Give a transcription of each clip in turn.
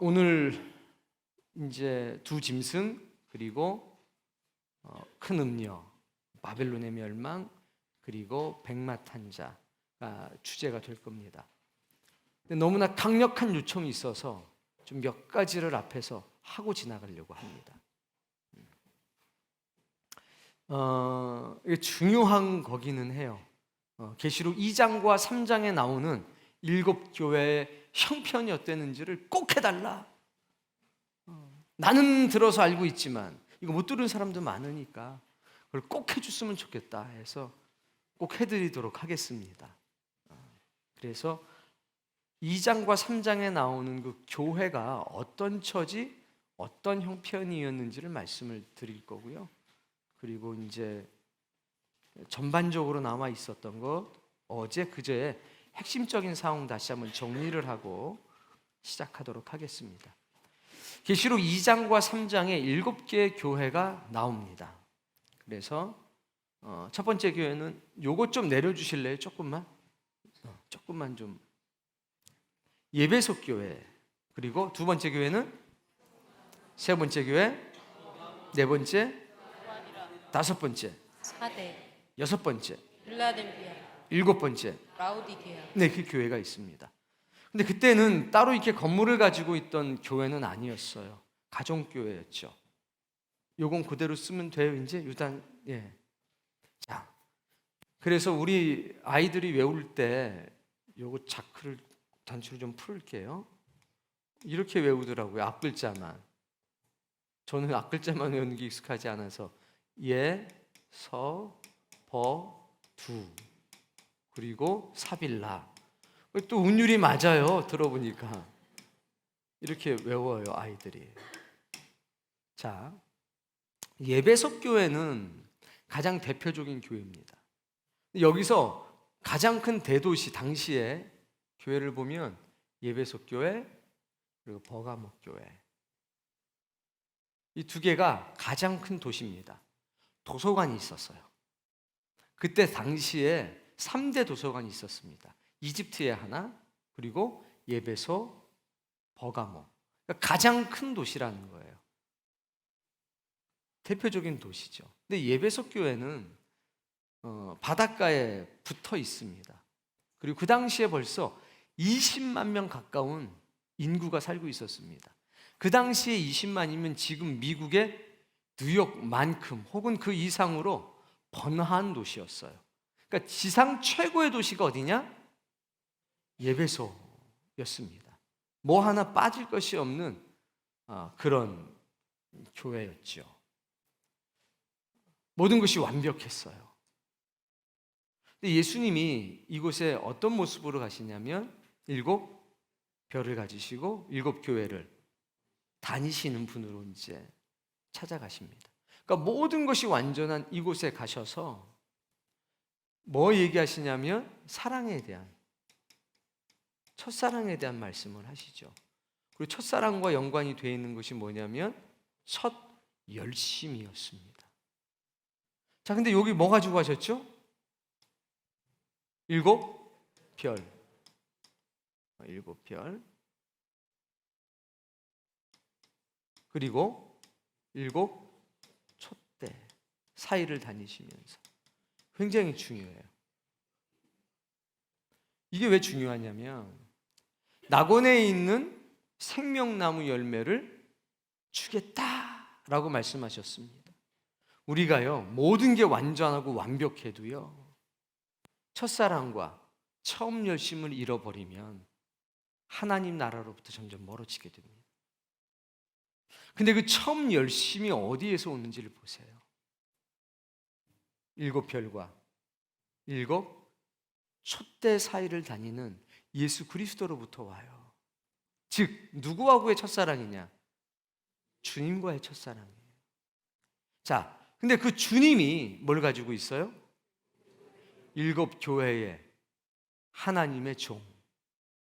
오늘 이제 두 짐승 그리고 큰 음녀, 바벨론의 멸망 그리고 백마탄 자가 주제가 될 겁니다. 근데 너무나 강력한 요청이 있어서 좀 몇 가지를 앞에서 하고 지나가려고 합니다. 이게 중요한 거기는 해요. 계시록 2장과 3장에 나오는 7교회의 형편이 어땠는지를 꼭 해달라. 나는 들어서 알고 있지만 이거 못 들은 사람도 많으니까 그걸 꼭 해줬으면 좋겠다 해서 꼭 해드리도록 하겠습니다. 그래서 2장과 3장에 나오는 그 교회가 어떤 처지, 어떤 형편이었는지를 말씀을 드릴 거고요. 그리고 이제 전반적으로 남아 있었던 것, 어제 그제의 핵심적인 사항 다시 한번 정리를 하고 시작하도록 하겠습니다. 계시록 2장과 3장에 7개의 교회가 나옵니다. 그래서 첫 번째 교회는 요것 좀 내려주실래요? 조금만 좀. 예배소 교회. 그리고 두 번째 교회는 세 번째 교회, 네 번째, 다섯 번째, 사대, 여섯 번째, 빌라델비아, 일곱 번째. 라우디게아. 네, 그 교회가 있습니다. 근데 그때는 따로 이렇게 건물을 가지고 있던 교회는 아니었어요. 가정교회였죠. 요건 그대로 쓰면 돼요, 이제 유단. 예. 자, 그래서 우리 아이들이 외울 때 요거 자크를 단추를 좀 풀을게요. 이렇게 외우더라고요. 앞글자만. 저는 앞글자만 외우는 게 익숙하지 않아서 예, 서, 버, 두 그리고 사빌라. 또 운율이 맞아요. 들어보니까 이렇게 외워요, 아이들이. 자, 예배석 교회는 가장 대표적인 교회입니다. 여기서 가장 큰 대도시 당시에 교회를 보면 예배석 교회 그리고 버가목 교회, 이 두 개가 가장 큰 도시입니다. 도서관이 있었어요. 그때 당시에 3대 도서관이 있었습니다. 이집트에 하나, 그리고 예배소, 버가모. 그러니까 가장 큰 도시라는 거예요. 대표적인 도시죠. 근데 예배소 교회는 바닷가에 붙어 있습니다. 그리고 그 당시에 벌써 20만 명 가까운 인구가 살고 있었습니다. 그 당시에 20만이면 지금 미국의 뉴욕만큼 혹은 그 이상으로 번화한 도시였어요. 그러니까 지상 최고의 도시가 어디냐? 예배소였습니다. 뭐 하나 빠질 것이 없는 그런 교회였죠. 모든 것이 완벽했어요. 근데 예수님이 이곳에 어떤 모습으로 가시냐면 7별을 가지시고 7교회를 다니시는 분으로 이제 찾아가십니다. 그러니까 모든 것이 완전한 이곳에 가셔서 뭐 얘기하시냐면 사랑에 대한, 첫사랑에 대한 말씀을 하시죠. 그리고 첫사랑과 연관이 되어 있는 것이 뭐냐면 첫 열심이었습니다. 자, 근데 여기 뭐 가지고 가셨죠? 7별. 7별. 그리고 7 촛대 사이를 다니시면서 굉장히 중요해요. 이게 왜 중요하냐면 낙원에 있는 생명나무 열매를 주겠다라고 말씀하셨습니다. 우리가요, 모든 게 완전하고 완벽해도요, 첫사랑과 처음 열심을 잃어버리면 하나님 나라로부터 점점 멀어지게 됩니다. 근데 그 처음 열심이 어디에서 오는지를 보세요. 7별과 7 촛대 사이를 다니는 예수 그리스도로부터 와요. 즉 누구하고의 첫사랑이냐? 주님과의 첫사랑이에요. 자, 근데 그 주님이 뭘 가지고 있어요? 7교회의 하나님의 종,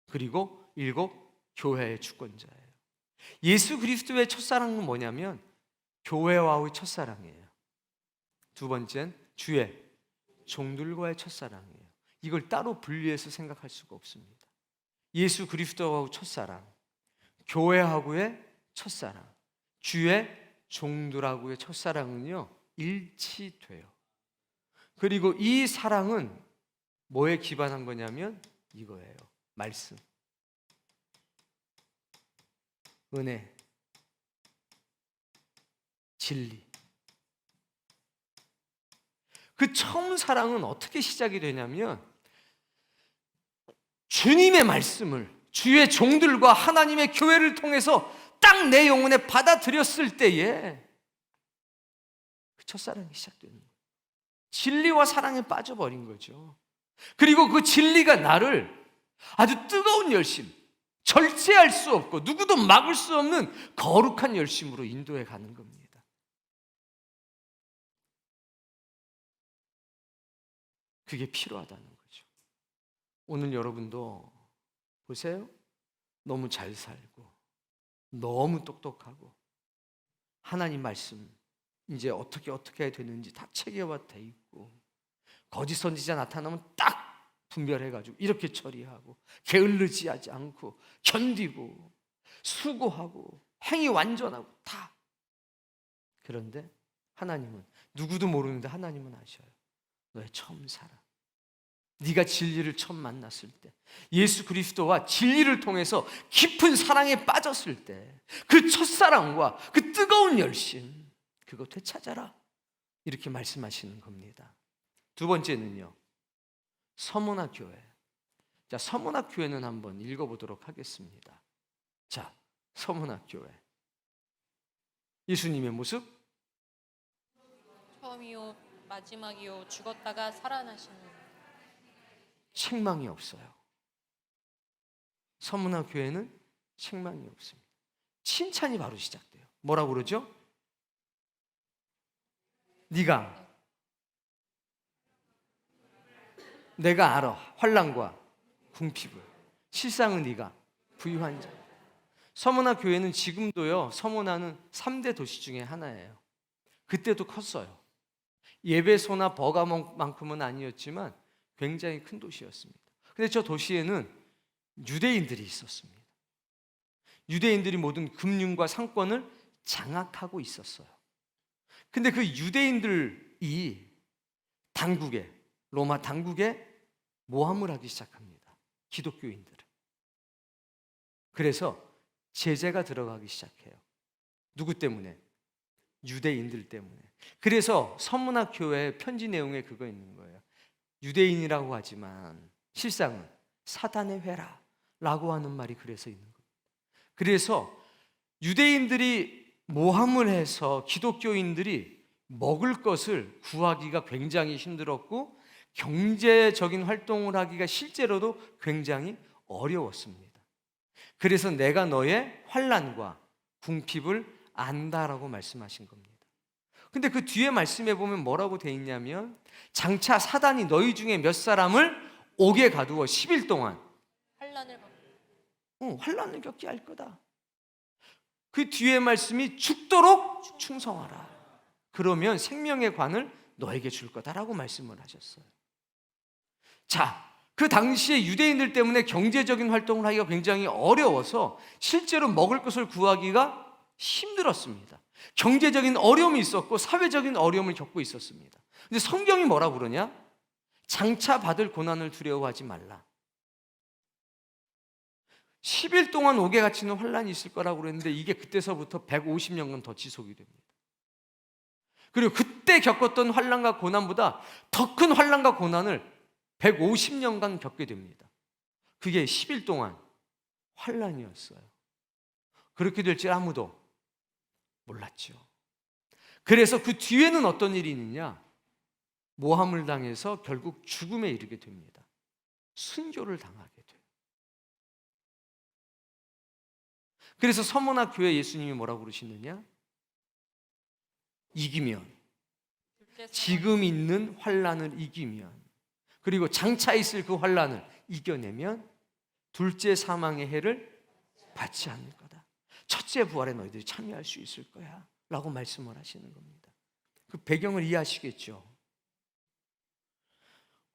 그리고 7교회의 주권자예요. 예수 그리스도의 첫사랑은 뭐냐면 교회와의 첫사랑이에요. 두 번째는 주의 종들과의 첫사랑이에요. 이걸 따로 분리해서 생각할 수가 없습니다. 예수 그리스도와의 첫사랑, 교회하고의 첫사랑, 주의 종들하고의 첫사랑은요, 일치돼요. 그리고 이 사랑은 뭐에 기반한 거냐면 이거예요. 말씀, 은혜, 진리. 그 처음 사랑은 어떻게 시작이 되냐면 주님의 말씀을 주의 종들과 하나님의 교회를 통해서 딱 내 영혼에 받아들였을 때에 그 첫사랑이 시작되는 거예요. 진리와 사랑에 빠져버린 거죠. 그리고 그 진리가 나를 아주 뜨거운 열심, 절제할 수 없고 누구도 막을 수 없는 거룩한 열심으로 인도해 가는 겁니다. 그게 필요하다는 거죠. 오늘 여러분도 보세요. 너무 잘 살고 너무 똑똑하고 하나님 말씀 이제 어떻게 해야 되는지 다 체계화 돼 있고 거짓 선지자 나타나면 딱 분별해가지고 이렇게 처리하고 게을르지 하지 않고 견디고 수고하고 행위 완전하고 다. 그런데 하나님은 누구도 모르는데 하나님은 아셔요. 너의 처음 사랑, 네가 진리를 처음 만났을 때, 예수 그리스도와 진리를 통해서 깊은 사랑에 빠졌을 때 그 첫사랑과 그 뜨거운 열심, 그거 되찾아라, 이렇게 말씀하시는 겁니다. 두 번째는요, 서문화 교회. 자, 서문화 교회는 한번 읽어보도록 하겠습니다. 자, 서문화 교회. 예수님의 모습, 처음이요 마지막이요 죽었다가 살아나시는. 책망이 없어요. 서문화 교회는 책망이 없습니다. 칭찬이 바로 시작돼요. 뭐라고 그러죠? 내가 알아, 환난과 궁핍을. 실상은 네가 부유한 자. 서문화 교회는 지금도요, 서문화는 3대 도시 중에 하나예요. 그때도 컸어요. 예배소나 버가몬만큼은 아니었지만 굉장히 큰 도시였습니다. 근데 저 도시에는 유대인들이 있었습니다. 유대인들이 모든 금융과 상권을 장악하고 있었어요. 근데 그 유대인들이 로마 당국에 모함을 하기 시작합니다. 기독교인들을. 그래서 제재가 들어가기 시작해요. 누구 때문에? 유대인들 때문에. 그래서 서문화 교회 편지 내용에 그거 있는 거예요. 유대인이라고 하지만 실상은 사단의 회라라고 하는 말이 그래서 있는 겁니다. 그래서 유대인들이 모함을 해서 기독교인들이 먹을 것을 구하기가 굉장히 힘들었고 경제적인 활동을 하기가 실제로도 굉장히 어려웠습니다. 그래서 내가 너의 환난과 궁핍을 안다라고 말씀하신 겁니다. 근데 그 뒤에 말씀해 보면 뭐라고 돼 있냐면 장차 사단이 너희 중에 몇 사람을 옥에 가두어 10일 동안 환난을 겪게 할 거다. 그 뒤에 말씀이 죽도록 충성하라. 그러면 생명의 관을 너에게 줄 거다라고 말씀을 하셨어요. 자, 그 당시에 유대인들 때문에 경제적인 활동을 하기가 굉장히 어려워서 실제로 먹을 것을 구하기가 힘들었습니다. 경제적인 어려움이 있었고 사회적인 어려움을 겪고 있었습니다. 근데 성경이 뭐라고 그러냐? 장차 받을 고난을 두려워하지 말라. 10일 동안 옥에 갇히는 환난이 있을 거라고 그랬는데 이게 그때서부터 150년간 더 지속이 됩니다. 그리고 그때 겪었던 환난과 고난보다 더 큰 환난과 고난을 150년간 겪게 됩니다. 그게 10일 동안 환난이었어요. 그렇게 될 줄 아무도 몰랐죠. 그래서 그 뒤에는 어떤 일이 있느냐? 모함을 당해서 결국 죽음에 이르게 됩니다. 순교를 당하게 돼요. 그래서 서문화 교회 예수님이 뭐라고 그러시느냐? 이기면, 지금 있는 환난을 이기면, 그리고 장차 있을 그 환난을 이겨내면 둘째 사망의 해를 받지 않을 거다. 첫째 부활에 너희들이 참여할 수 있을 거야 라고 말씀을 하시는 겁니다. 그 배경을 이해하시겠죠?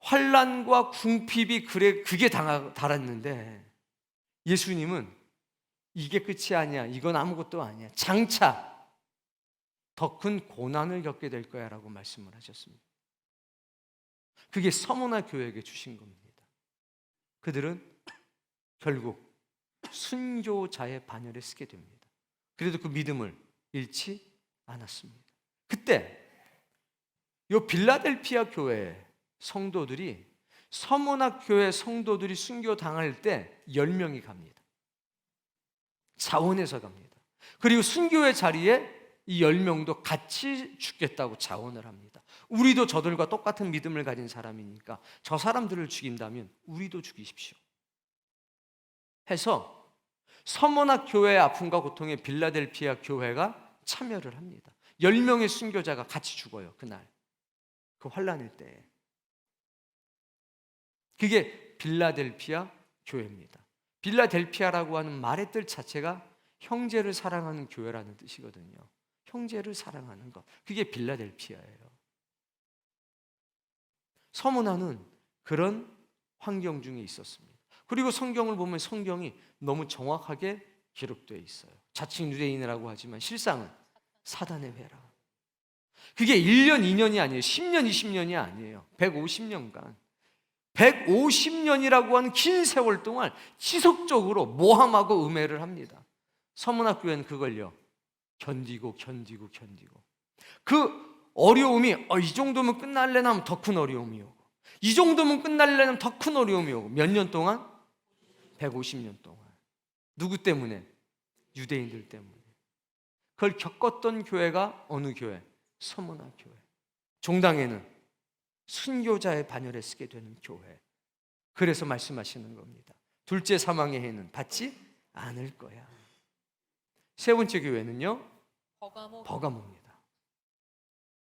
환난과 궁핍이 그게 달았는데 예수님은 이게 끝이 아니야. 이건 아무것도 아니야. 장차 더 큰 고난을 겪게 될 거야 라고 말씀을 하셨습니다. 그게 서머나 교회에게 주신 겁니다. 그들은 결국 순교자의 반열에 쓰게 됩니다. 그래도 그 믿음을 잃지 않았습니다. 그때 이 빌라델피아 교회 성도들이 서머나 교회 성도들이 순교 당할 때 10명이 갑니다. 자원해서 갑니다. 그리고 순교의 자리에 이 10명도 같이 죽겠다고 자원을 합니다. 우리도 저들과 똑같은 믿음을 가진 사람이니까 저 사람들을 죽인다면 우리도 죽이십시오 해서 서머나 교회의 아픔과 고통에 빌라델피아 교회가 참여를 합니다. 10명의 순교자가 같이 죽어요. 그날 그 환란일 때에. 그게 빌라델피아 교회입니다. 빌라델피아라고 하는 말의 뜻 자체가 형제를 사랑하는 교회라는 뜻이거든요. 형제를 사랑하는 것, 그게 빌라델피아예요. 서문화는 그런 환경 중에 있었습니다. 그리고 성경을 보면 성경이 너무 정확하게 기록되어 있어요. 자칭 유대인이라고 하지만 실상은 사단의 회라. 그게 1년, 2년이 아니에요. 10년, 20년이 아니에요. 150년간. 150년이라고 하는 긴 세월 동안 지속적으로 모함하고 음해를 합니다. 서문학교회는 그걸요 견디고 그 어려움이 이 정도면 끝날래나 하면 더 큰 어려움이 오고, 이 정도면 끝날래나 더 큰 어려움이 오고, 몇 년 동안? 150년 동안. 누구 때문에? 유대인들 때문에. 그걸 겪었던 교회가 어느 교회? 서문학교회. 종당에는 순교자의 반열에 쓰게 되는 교회. 그래서 말씀하시는 겁니다. 둘째 사망의 해는 받지 않을 거야. 세 번째 교회는요, 버가모입니다.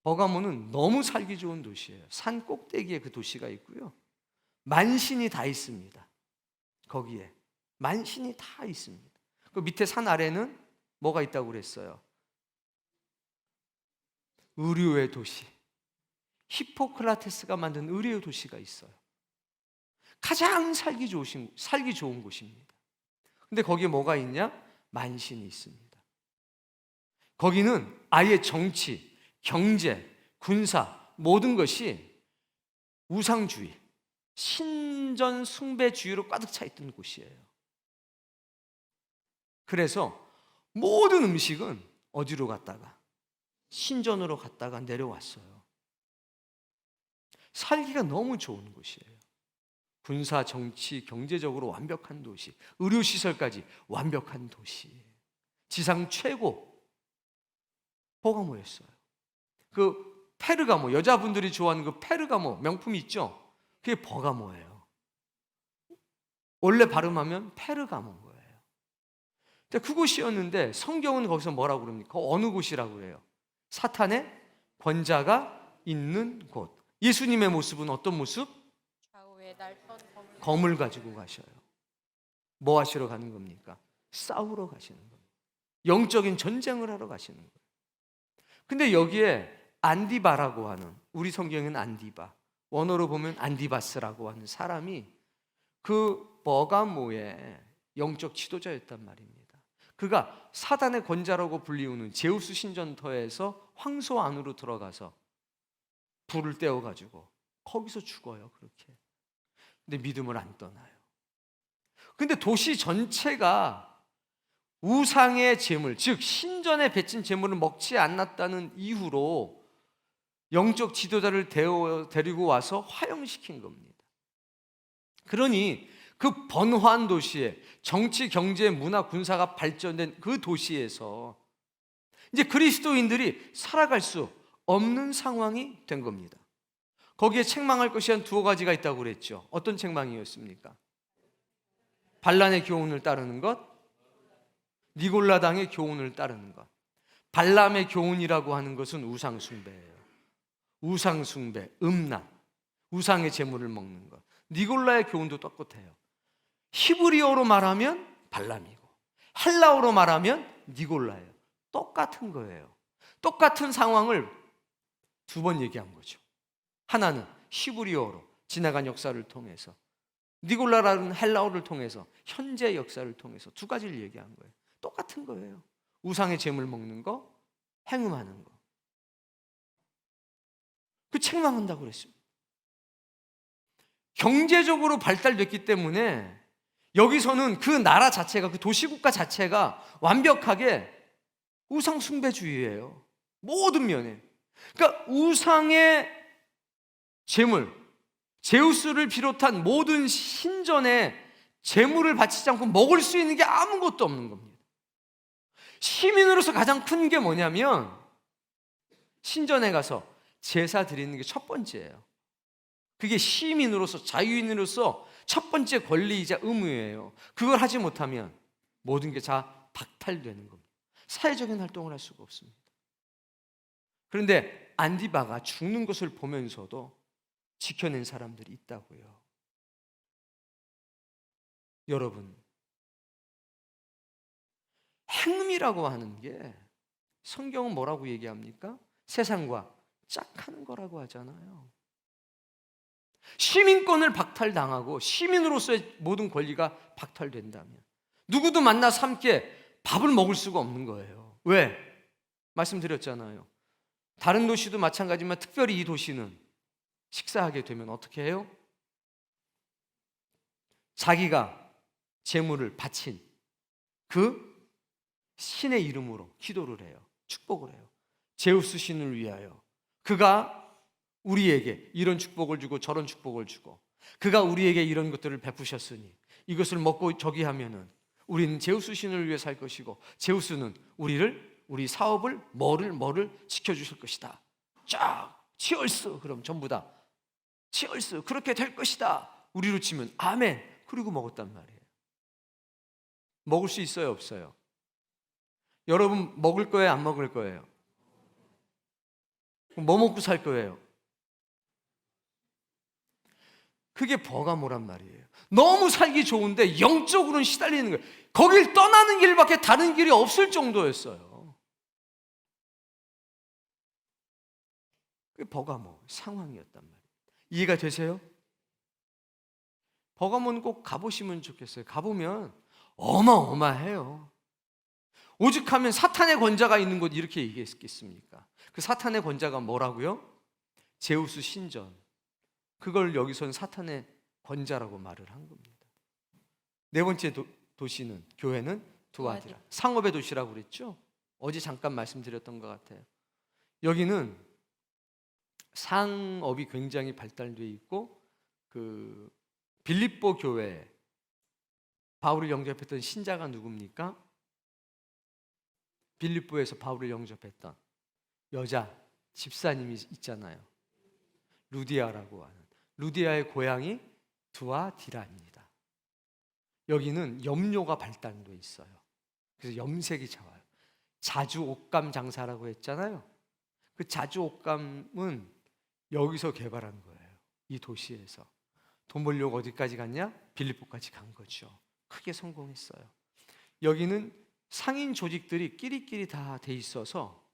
버가모는 너무 살기 좋은 도시예요. 산 꼭대기에 그 도시가 있고요, 만신이 다 있습니다. 거기에 만신이 다 있습니다. 그 밑에 산 아래는 뭐가 있다고 그랬어요? 의료의 도시, 히포크라테스가 만든 의료의 도시가 있어요. 가장 살기 좋은 곳입니다. 근데 거기에 뭐가 있냐? 만신이 있습니다. 거기는 아예 정치, 경제, 군사 모든 것이 우상주의, 신전 숭배주의로 가득 차 있던 곳이에요. 그래서 모든 음식은 어디로 갔다가? 신전으로 갔다가 내려왔어요. 살기가 너무 좋은 곳이에요. 군사, 정치, 경제적으로 완벽한 도시, 의료시설까지 완벽한 도시, 지상 최고 버가모였어요. 그 페르가모, 여자분들이 좋아하는 그 페르가모 명품 있죠? 그게 버가모예요. 원래 발음하면 페르가모인 거예요. 근데 그곳이었는데 성경은 거기서 뭐라고 그럽니까? 어느 곳이라고 그래요? 사탄의 권자가 있는 곳. 예수님의 모습은 어떤 모습? 좌우에 날선 검을 가지고 가셔요. 뭐 하시러 가는 겁니까? 싸우러 가시는 겁니다. 영적인 전쟁을 하러 가시는 거예요. 근데 여기에 안디바라고 하는, 우리 성경에는 안디바, 원어로 보면 안디바스라고 하는 사람이 그 버가모의 영적 지도자였단 말입니다. 그가 사단의 권자라고 불리우는 제우스 신전터에서 황소 안으로 들어가서 불을 떼어가지고 거기서 죽어요. 그렇게. 근데 믿음을 안 떠나요. 근데 도시 전체가 우상의 제물, 즉 신전에 바친 제물을 먹지 않았다는 이유로 영적 지도자를 데리고 와서 화형시킨 겁니다. 그러니 그 번화한 도시에 정치, 경제, 문화, 군사가 발전된 그 도시에서 이제 그리스도인들이 살아갈 수 없는 상황이 된 겁니다. 거기에 책망할 것이 한 두어 가지가 있다고 그랬죠. 어떤 책망이었습니까? 발란의 교훈을 따르는 것, 니골라당의 교훈을 따르는 것. 발람의 교훈이라고 하는 것은 우상숭배예요. 우상숭배, 음란, 우상의 제물을 먹는 것. 니골라의 교훈도 똑같아요. 히브리어로 말하면 발람이고 헬라어로 말하면 니골라예요. 똑같은 거예요. 똑같은 상황을 두 번 얘기한 거죠. 하나는 히브리어로 지나간 역사를 통해서, 니골라라는 헬라어를 통해서 현재 역사를 통해서 두 가지를 얘기한 거예요. 똑같은 거예요. 우상의 제물 먹는 거, 행음하는 거. 그 책망한다고 그랬습니다. 경제적으로 발달됐기 때문에 여기서는 그 나라 자체가, 그 도시국가 자체가 완벽하게 우상 숭배주의예요. 모든 면에. 그러니까 우상의 제물, 제우스를 비롯한 모든 신전에 제물을 바치지 않고 먹을 수 있는 게 아무것도 없는 겁니다. 시민으로서 가장 큰 게 뭐냐면 신전에 가서 제사 드리는 게 첫 번째예요. 그게 시민으로서, 자유인으로서 첫 번째 권리이자 의무예요. 그걸 하지 못하면 모든 게 다 박탈되는 겁니다. 사회적인 활동을 할 수가 없습니다. 그런데 안디바가 죽는 것을 보면서도 지켜낸 사람들이 있다고요. 여러분, 행음이라고 하는 게 성경은 뭐라고 얘기합니까? 세상과 짝하는 거라고 하잖아요. 시민권을 박탈당하고 시민으로서의 모든 권리가 박탈된다면 누구도 만나서 함께 밥을 먹을 수가 없는 거예요. 왜? 말씀드렸잖아요. 다른 도시도 마찬가지지만 특별히 이 도시는 식사하게 되면 어떻게 해요? 자기가 제물을 바친 그 신의 이름으로 기도를 해요. 축복을 해요. 제우스 신을 위하여 그가 우리에게 이런 축복을 주고 저런 축복을 주고 그가 우리에게 이런 것들을 베푸셨으니 이것을 먹고 저기 하면은 우리는 제우스 신을 위해 살 것이고 제우스는 우리 사업을 뭐를 지켜주실 것이다. 쫙 치얼스. 그럼 전부 다 치얼스. 그렇게 될 것이다. 우리로 치면 아멘. 그리고 먹었단 말이에요. 먹을 수 있어요, 없어요? 여러분 먹을 거예요, 안 먹을 거예요? 뭐 먹고 살 거예요? 그게 버가모란 말이에요. 너무 살기 좋은데 영적으로는 시달리는 거예요. 거길 떠나는 길밖에 다른 길이 없을 정도였어요. 그게 버가모 상황이었단 말이에요. 이해가 되세요? 버가모는 꼭 가보시면 좋겠어요. 가보면 어마어마해요. 오죽하면 사탄의 권자가 있는 곳 이렇게 얘기했겠습니까? 그 사탄의 권자가 뭐라고요? 제우스 신전. 그걸 여기서는 사탄의 권자라고 말을 한 겁니다. 네 번째 도시는, 교회는 두아디라. 상업의 도시라고 그랬죠? 어제 잠깐 말씀드렸던 것 같아요. 여기는 상업이 굉장히 발달되어 있고 그 빌립보 교회 바울을 영접했던 신자가 누굽니까? 빌립보에서 바울을 영접했던 여자 집사님이 있잖아요. 루디아라고 하는. 루디아의 고향이 두아디라입니다. 여기는 염료가 발달되어 있어요. 그래서 염색이 좋아요. 자주 옷감 장사라고 했잖아요. 그 자주 옷감은 여기서 개발한 거예요. 이 도시에서. 돈 벌려고 어디까지 갔냐? 빌립보까지 간 거죠. 크게 성공했어요. 여기는 상인 조직들이 끼리끼리 다 돼 있어서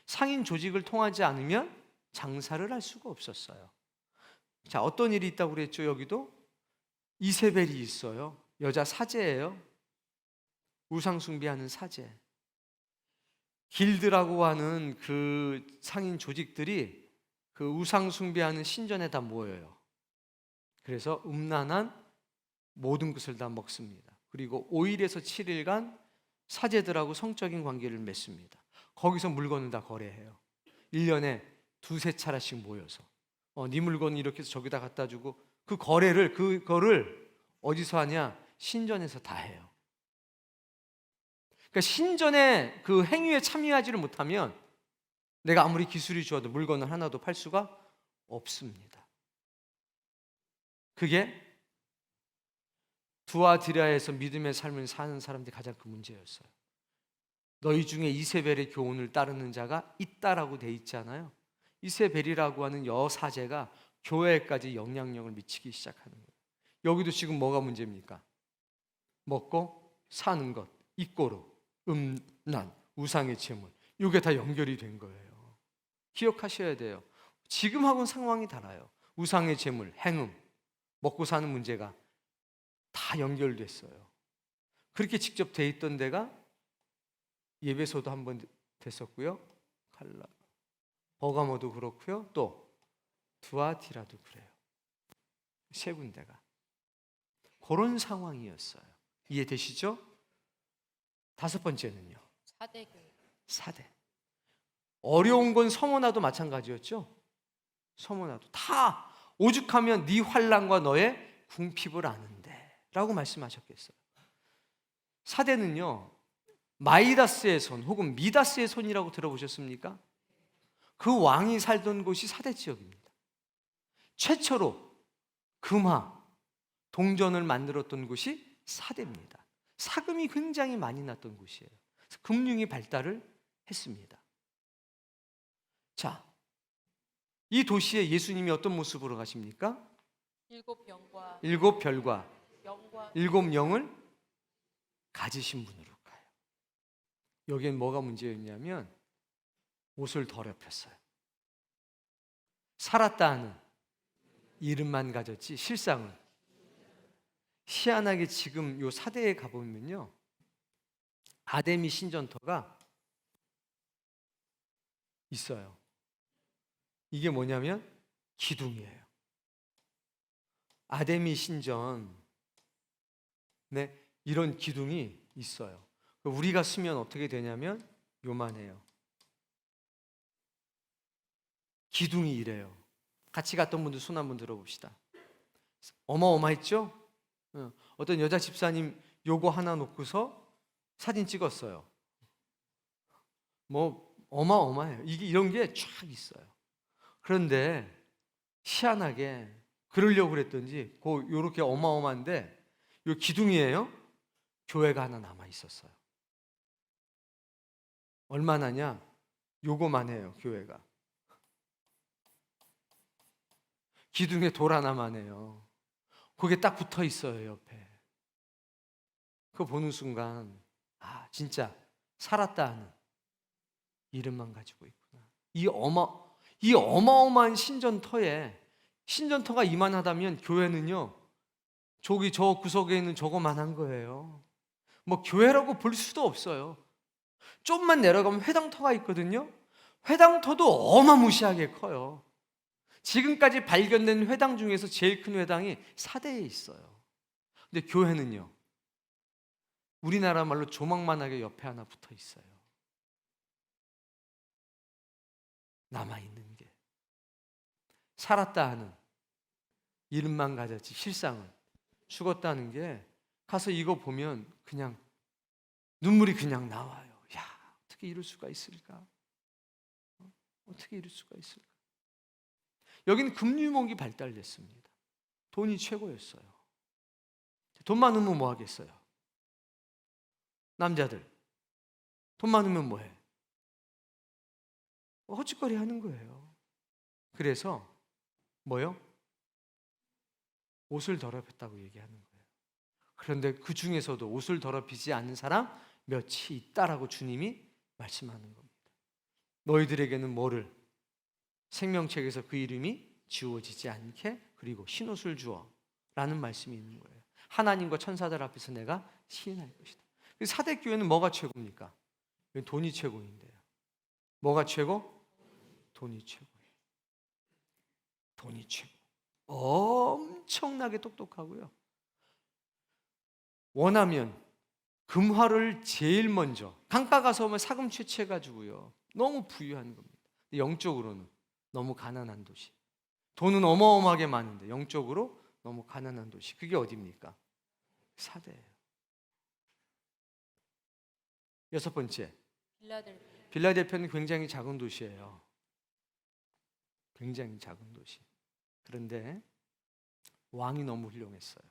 상인 조직을 통하지 않으면 장사를 할 수가 없었어요. 자, 어떤 일이 있다고 그랬죠? 여기도 이세벨이 있어요. 여자 사제예요. 우상 숭배하는 사제. 길드라고 하는 그 상인 조직들이 그 우상 숭배하는 신전에 다 모여요. 그래서 음란한 모든 것을 다 먹습니다. 그리고 5일에서 7일간 사제들하고 성적인 관계를 맺습니다. 거기서 물건을 다 거래해요. 1년에 두세 차례씩 모여서 네 물건 이렇게 해서 저기다 갖다 주고 그거를 어디서 하냐? 신전에서 다 해요. 그러니까 신전의 그 행위에 참여하지를 못하면 내가 아무리 기술이 좋아도 물건을 하나도 팔 수가 없습니다. 그게 두아디라에서 믿음의 삶을 사는 사람들이 가장 큰 문제였어요. 너희 중에 이세벨의 교훈을 따르는 자가 있다라고 돼 있잖아요. 이세벨이라고 하는 여사제가 교회까지 영향력을 미치기 시작하는 거예요. 여기도 지금 뭐가 문제입니까? 먹고 사는 것, 이꼬르, 음란, 우상의 제물, 이게 다 연결이 된 거예요. 기억하셔야 돼요. 지금하고는 상황이 달라요. 우상의 제물, 행음, 먹고 사는 문제가 다 연결됐어요. 그렇게 직접 돼 있던 데가 예배소도 한번 됐었고요. 칼라, 버가모도 그렇고요. 또 두아티라도 그래요. 세 군데가 그런 상황이었어요. 이해되시죠? 다섯 번째는요. 사대교회. 사대. 어려운 건 서머나도 마찬가지였죠. 서머나도 다 오죽하면 네 환난과 너의 궁핍을 아는데 라고 말씀하셨겠어요. 사대는요, 마이다스의 손 혹은 미다스의 손이라고 들어보셨습니까? 그 왕이 살던 곳이 사대 지역입니다. 최초로 금화, 동전을 만들었던 곳이 사대입니다. 사금이 굉장히 많이 났던 곳이에요. 그래서 금융이 발달을 했습니다. 자, 이 도시에 예수님이 어떤 모습으로 가십니까? 일곱 영과 일곱 별과 영과 일곱 영을 가지신 분으로 가요. 여기엔 뭐가 문제였냐면 옷을 더럽혔어요. 살았다 하는 이름만 가졌지 실상은. 희한하게 지금 요 사대에 가보면요, 아데미 신전터가 있어요. 이게 뭐냐면 기둥이에요. 아데미 신전, 네, 이런 기둥이 있어요. 우리가 쓰면 어떻게 되냐면 요만해요. 기둥이 이래요. 같이 갔던 분들 손 한번 들어봅시다. 어마어마했죠? 어떤 여자 집사님 요거 하나 놓고서 사진 찍었어요. 뭐 어마어마해요. 이게 이런 게 쫙 있어요. 그런데 희한하게 그러려고 그랬던지 요렇게 어마어마한데 요 기둥이에요. 교회가 하나 남아 있었어요. 얼마나냐? 요거만 해요, 교회가. 기둥에 돌 하나만 해요. 그게 딱 붙어 있어요, 옆에. 그거 보는 순간, 아, 진짜 살았다 하는 이름만 가지고 있구나. 이 어마어마한 신전터가 이만하다면 교회는요, 저 구석에 있는 저거만한 거예요. 뭐 교회라고 볼 수도 없어요. 좀만 내려가면 회당터가 있거든요. 회당터도 어마무시하게 커요. 지금까지 발견된 회당 중에서 제일 큰 회당이 사대에 있어요. 근데 교회는요, 우리나라 말로 조망만하게 옆에 하나 붙어 있어요. 남아있는 게. 살았다 하는 이름만 가졌지 실상은 죽었다는 게, 가서 이거 보면 그냥 눈물이 그냥 나와요. 야, 어떻게 이럴 수가 있을까? 어떻게 이럴 수가 있을까? 여기는 금융목이 발달됐습니다. 돈이 최고였어요. 돈 많으면 뭐 하겠어요? 남자들 돈 많으면 뭐해? 헛짓거리 하는 거예요. 그래서 뭐요? 옷을 더럽혔다고 얘기하는 거예요. 그런데 그 중에서도 옷을 더럽히지 않는 사람 몇이 있다라고 주님이 말씀하는 겁니다. 너희들에게는 뭐를? 생명책에서 그 이름이 지워지지 않게 그리고 흰옷을 주어 라는 말씀이 있는 거예요. 하나님과 천사들 앞에서 내가 시인할 것이다. 사대교회는 뭐가 최고입니까? 돈이 최고인데요. 뭐가 최고? 돈이 최고예요. 돈이 최고. 엄청나게 똑똑하고요. 원하면 금화를 제일 먼저 강가 가서 오면 사금 채취해가지고요. 너무 부유한 겁니다. 영적으로는 너무 가난한 도시. 돈은 어마어마하게 많은데 영적으로 너무 가난한 도시. 그게 어디입니까? 사대예요. 여섯 번째, 빌라델피아는 굉장히 작은 도시예요. 굉장히 작은 도시. 그런데 왕이 너무 훌륭했어요.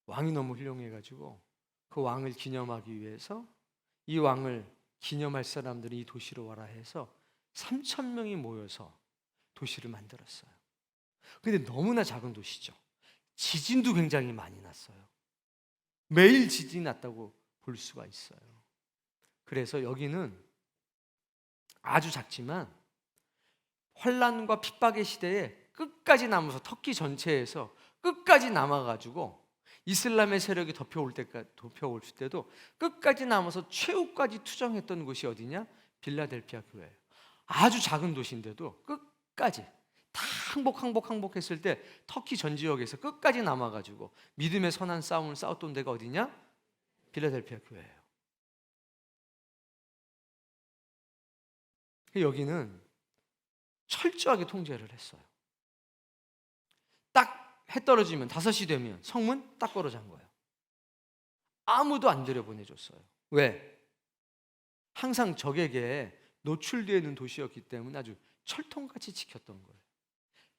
왕이 너무 훌륭해가지고 그 왕을 기념하기 위해서 이 왕을 기념할 사람들이 이 도시로 와라 해서 3,000명이 모여서 도시를 만들었어요. 근데 너무나 작은 도시죠. 지진도 굉장히 많이 났어요. 매일 지진이 났다고 볼 수가 있어요. 그래서 여기는 아주 작지만 환란과 핍박의 시대에 끝까지 남아서 터키 전체에서 끝까지 남아가지고 이슬람의 세력이 덮여올 때도 끝까지 남아서 최후까지 투정했던 곳이 어디냐? 빌라델피아 교회예요. 아주 작은 도시인데도 끝까지 다 항복했을 때 터키 전 지역에서 끝까지 남아가지고 믿음의 선한 싸움을 싸웠던 데가 어디냐? 빌라델피아 교회예요. 여기는 철저하게 통제를 했어요. 딱 해 떨어지면 5시 되면 성문 딱 걸어 잔 거예요. 아무도 안 들여보내줬어요. 왜? 항상 적에게 노출되어 있는 도시였기 때문에 아주 철통같이 지켰던 거예요.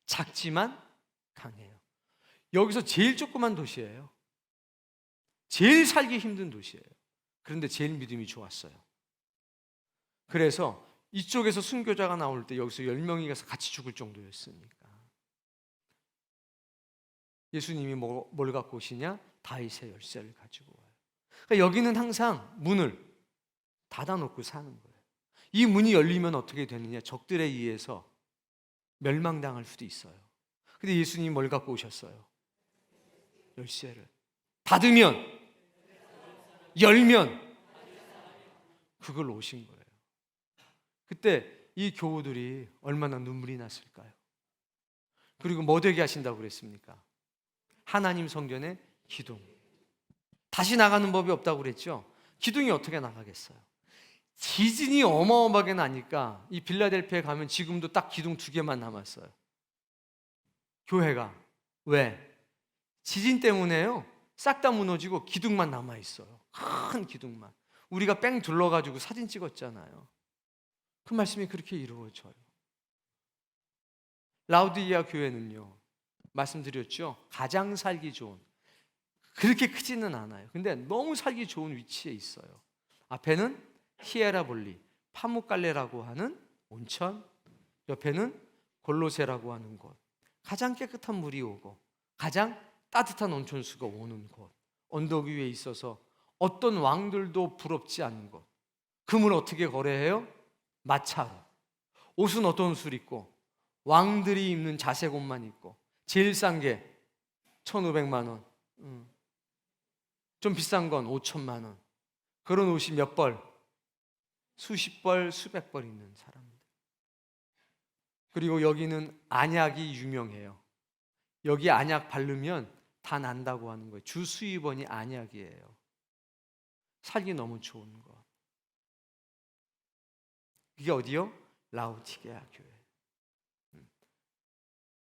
작지만 강해요. 여기서 제일 조그만 도시예요. 제일 살기 힘든 도시예요. 그런데 제일 믿음이 좋았어요. 그래서 이쪽에서 순교자가 나올 때 여기서 10명이 가서 같이 죽을 정도였으니까. 예수님이 뭘 갖고 오시냐? 다윗의 열쇠를 가지고 와요. 그러니까 여기는 항상 문을 닫아놓고 사는 거예요. 이 문이 열리면 어떻게 되느냐? 적들에 의해서 멸망당할 수도 있어요. 근데 예수님이 뭘 갖고 오셨어요? 열쇠를. 닫으면, 열면 그걸 오신 거예요. 그때 이 교우들이 얼마나 눈물이 났을까요? 그리고 뭐 되게 하신다고 그랬습니까? 하나님 성전의 기둥. 다시 나가는 법이 없다고 그랬죠? 기둥이 어떻게 나가겠어요? 지진이 어마어마하게 나니까 이 빌라델피아에 가면 지금도 딱 기둥 2개만 남았어요. 교회가. 왜? 지진 때문에요. 싹 다 무너지고 기둥만 남아있어요. 큰 기둥만. 우리가 뺑 둘러가지고 사진 찍었잖아요. 그 말씀이 그렇게 이루어져요. 라우디게아 교회는요, 말씀드렸죠? 가장 살기 좋은, 그렇게 크지는 않아요. 근데 너무 살기 좋은 위치에 있어요. 앞에는 히에라볼리, 파묵갈레라고 하는 온천, 옆에는 골로세라고 하는 곳, 가장 깨끗한 물이 오고 가장 따뜻한 온천수가 오는 곳, 언덕 위에 있어서 어떤 왕들도 부럽지 않은 곳. 금을 어떻게 거래해요? 마차로. 옷은 어떤 옷을 입고? 왕들이 입는 자색 옷만 입고, 제일 싼 게 1,500만 원, 좀 비싼 건 5천만 원. 그런 옷이 몇 벌? 수십 벌, 수백 벌 있는 사람들. 그리고 여기는 안약이 유명해요. 여기 안약 바르면 다 난다고 하는 거예요. 주 수입원이 안약이에요. 살기 너무 좋은 거. 이게 어디요? 라우디게아 교회.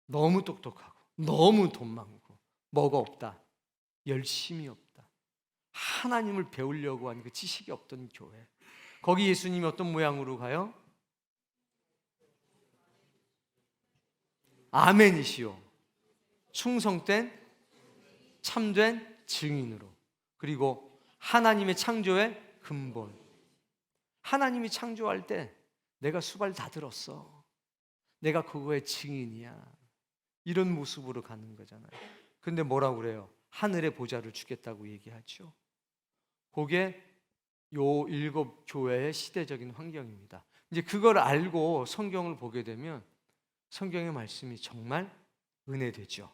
너무 똑똑하고 너무 돈 많고 뭐가 없다? 열심이 없다. 하나님을 배우려고 하는 그 지식이 없던 교회. 거기 예수님이 어떤 모양으로 가요? 아멘이시오. 충성된 참된 증인으로. 그리고 하나님의 창조의 근본. 하나님이 창조할 때 내가 수발 다 들었어. 내가 그거의 증인이야. 이런 모습으로 가는 거잖아요. 근데 뭐라고 그래요? 하늘의 보좌를 주겠다고 얘기하죠. 그게 요 7교회의 시대적인 환경입니다. 이제 그걸 알고 성경을 보게 되면 성경의 말씀이 정말 은혜되죠.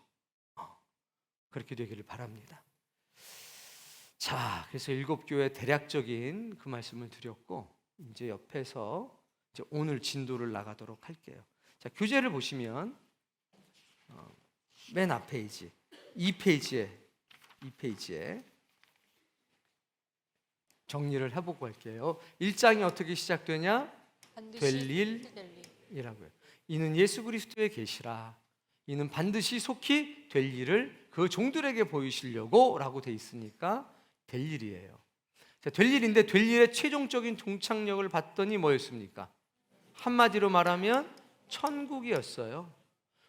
그렇게 되기를 바랍니다. 자, 그래서 7교회 대략적인 그 말씀을 드렸고, 이제 옆에서 이제 오늘 진도를 나가도록 할게요. 자, 교재를 보시면 맨 앞 페이지 2페이지에 정리를 해보고 할게요. 1장이 어떻게 시작되냐? 될 일이라고요. 이는 예수 그리스도의 계시라. 이는 반드시 속히 될 일을 그 종들에게 보이시려고 라고 돼 있으니까 될 일이에요. 자, 될 일인데 될 일의 최종적인 종착역을 봤더니 뭐였습니까? 한마디로 말하면 천국이었어요.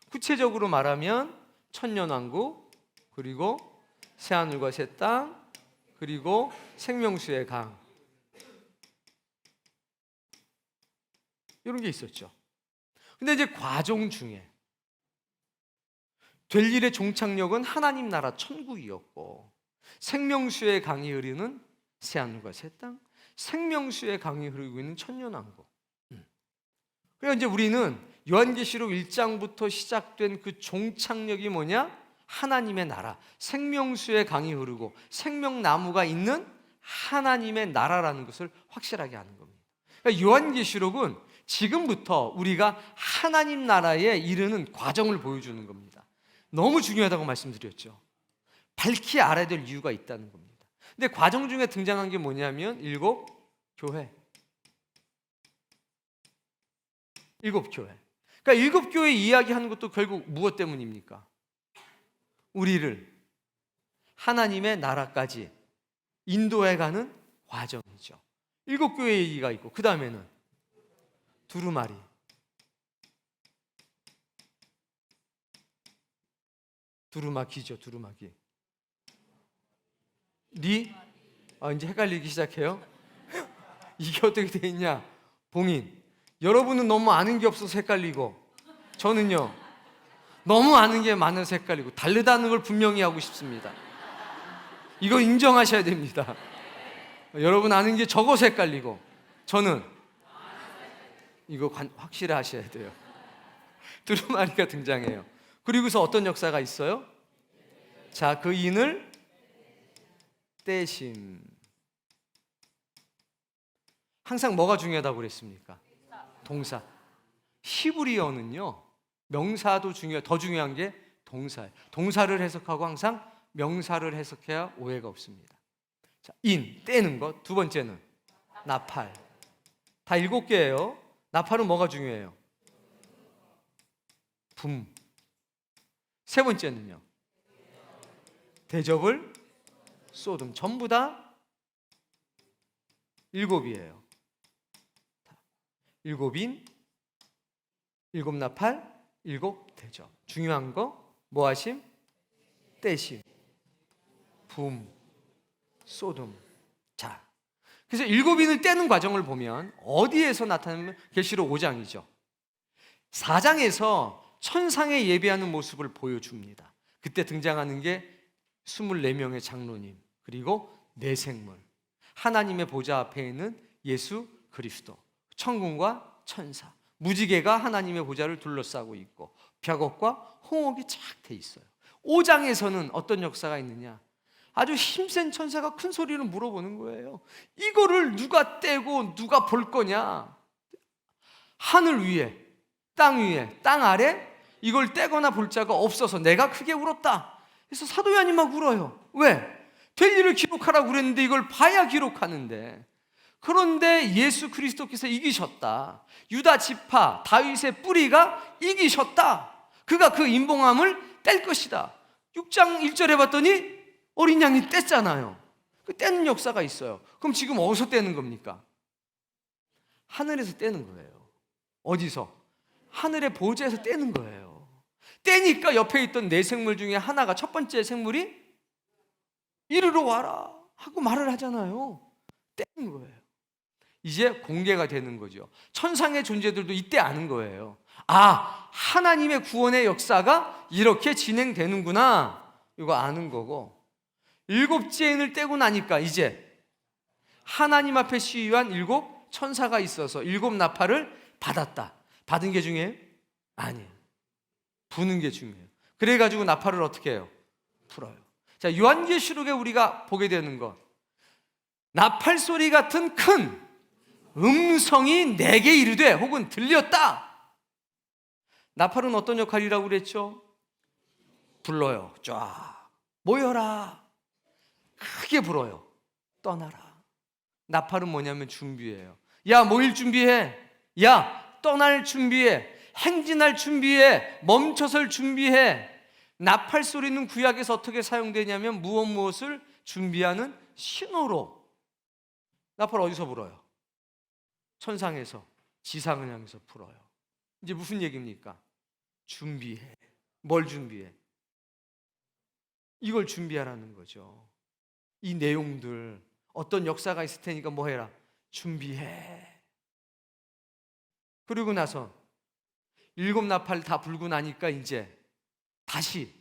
구체적으로 말하면 천년왕국, 그리고 새하늘과 새 땅, 그리고 생명수의 강, 이런 게 있었죠. 근데 이제 과정 중에 될 일의 종착역은 하나님 나라 천국이었고, 생명수의 강이 흐르는 새하늘과 새 땅, 생명수의 강이 흐르고 있는 천년왕국. 그러니까 이제 우리는 요한계시록 1장부터 시작된 그 종착역이 뭐냐? 하나님의 나라, 생명수의 강이 흐르고 생명나무가 있는 하나님의 나라라는 것을 확실하게 하는 겁니다. 그러니까 요한계시록은 지금부터 우리가 하나님 나라에 이르는 과정을 보여주는 겁니다. 너무 중요하다고 말씀드렸죠. 밝히 알아야 될 이유가 있다는 겁니다. 근데 과정 중에 등장한 게 뭐냐면 일곱 교회. 일곱 교회. 그러니까 일곱 교회 이야기하는 것도 결국 무엇 때문입니까? 우리를 하나님의 나라까지 인도해가는 과정이죠. 일곱 교회 얘기가 있고 그 다음에는 두루마리. 두루마기죠. 두루마기. 이제 헷갈리기 시작해요. 이게 어떻게 돼 있냐? 봉인. 여러분은 너무 아는 게 없어서 헷갈리고 저는요 너무 아는 게 많아서 헷갈리고 다르다는 걸 분명히 하고 싶습니다. 이거 인정하셔야 됩니다. 여러분 아는 게 적어서 헷갈리고 저는 이거 확실히 하셔야 돼요. 두루마리가 등장해요. 그리고서 어떤 역사가 있어요? 자, 그 인을 떼심. 항상 뭐가 중요하다고 그랬습니까? 동사. 히브리어는요 명사도 더 중요한 게 동사예요. 동사를 해석하고 항상 명사를 해석해야 오해가 없습니다. 자, 인, 떼는 것. 두 번째는 나팔. 다 7개예요. 나팔은 뭐가 중요해요? 붐. 세 번째는요 대접을 쏟음. 전부 다 7이에요. 7인, 7나팔, 7대접. 중요한 거 뭐 하심? 떼심. 붐, 쏟음. 자, 그래서 7인을 떼는 과정을 보면 어디에서 나타나면 계시록 5장이죠. 4장에서 천상에 예배하는 모습을 보여줍니다. 그때 등장하는 게 24명의 장로님 그리고 내생물, 하나님의 보좌 앞에 있는 예수 그리스도, 천군과 천사, 무지개가 하나님의 보좌를 둘러싸고 있고 벽옥과 홍옥이 쫙 돼 있어요. 5장에서는 어떤 역사가 있느냐? 아주 힘센 천사가 큰 소리로 물어보는 거예요. 이거를 누가 떼고 누가 볼 거냐? 하늘 위에, 땅 아래 이걸 떼거나 볼 자가 없어서 내가 크게 울었다. 그래서 사도 요한이 막 울어요. 왜? 될 일을 기록하라고 그랬는데 이걸 봐야 기록하는데. 그런데 예수 그리스도께서 이기셨다. 유다 지파 다윗의 뿌리가 이기셨다. 그가 그 인봉함을 뗄 것이다. 6장 1절에 봤더니 어린 양이 뗐잖아요. 그 떼는 역사가 있어요. 그럼 지금 어디서 떼는 겁니까? 하늘에서 떼는 거예요. 어디서? 하늘의 보좌에서 떼는 거예요. 떼니까 옆에 있던 네 생물 중에 하나가, 첫 번째 생물이 이리로 와라 하고 말을 하잖아요. 떼는 거예요. 이제 공개가 되는 거죠. 천상의 존재들도 이때 아는 거예요. 아, 하나님의 구원의 역사가 이렇게 진행되는구나. 이거 아는 거고, 7째 인을 떼고 나니까 이제 하나님 앞에 시위한 7 천사가 있어서 7 나팔을 받았다. 받은 게 중요해요? 아니에요. 부는 게 중요해요. 그래가지고 나팔을 어떻게 해요? 풀어요. 자, 요한계시록에 우리가 보게 되는 것, 나팔 소리 같은 큰 음성이 내게 이르되, 혹은 들렸다. 나팔은 어떤 역할이라고 그랬죠? 불러요. 쫙 모여라. 크게 불어요. 떠나라. 나팔은 뭐냐면 준비해요. 야, 모일 준비해. 야, 떠날 준비해. 행진할 준비해. 멈춰설 준비해. 나팔 소리는 구약에서 어떻게 사용되냐면 무엇을 준비하는 신호로. 나팔 어디서 불어요? 천상에서 지상을 향해서 불어요. 이제 무슨 얘기입니까? 준비해. 뭘 준비해? 이걸 준비하라는 거죠. 이 내용들, 어떤 역사가 있을 테니까 뭐 해라? 준비해. 그리고 나서 7 나팔 다 불고 나니까 이제 다시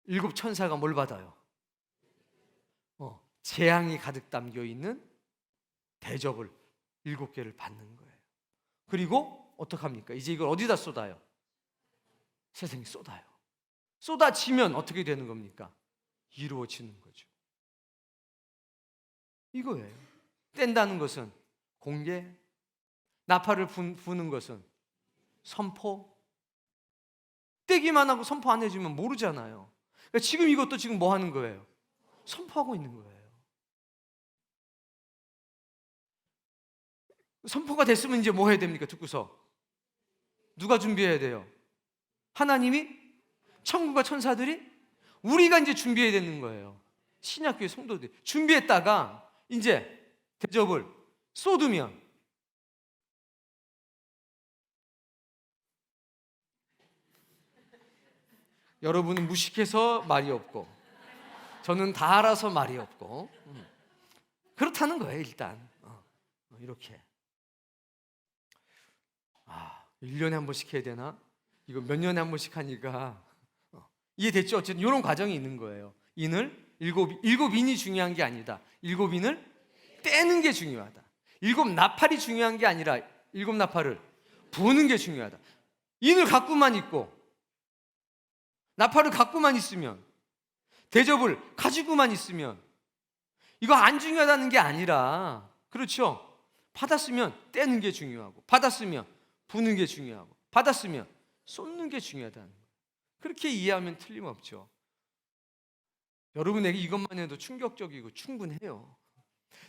7 천사가 뭘 받아요? 재앙이 가득 담겨 있는 대접을 7개를 받는 거예요. 그리고 어떡합니까? 이제 이걸 어디다 쏟아요? 세상에 쏟아요. 쏟아지면 어떻게 되는 겁니까? 이루어지는 거죠. 이거예요. 뗀다는 것은 공개, 나팔을 부는 것은 선포. 떼기만 하고 선포 안 해주면 모르잖아요. 그러니까 지금 이것도 지금 뭐 하는 거예요? 선포하고 있는 거예요. 선포가 됐으면 이제 뭐 해야 됩니까? 듣고서 누가 준비해야 돼요? 하나님이? 천국과 천사들이? 우리가 이제 준비해야 되는 거예요. 신약교회 성도들이 준비했다가 이제 대접을 쏟으면 여러분은 무식해서 말이 없고 저는 다 알아서 말이 없고 그렇다는 거예요. 일단 이렇게 1년에 한 번씩 해야 되나? 이거 몇 년에 한 번씩 하니까 이해됐죠? 어쨌든 이런 과정이 있는 거예요. 일곱 인이 중요한 게 아니다. 일곱 인을 떼는 게 중요하다. 일곱 나팔이 중요한 게 아니라 일곱 나팔을 부는 게 중요하다. 인을 갖고만 있고 나팔을 갖고만 있으면 대접을 가지고만 있으면 이거 안 중요하다는 게 아니라 그렇죠? 받았으면 떼는 게 중요하고 받았으면 부는 게 중요하고 받았으면 쏟는 게 중요하다는 거예요. 그렇게 이해하면 틀림없죠. 여러분에게 이것만 해도 충격적이고 충분해요.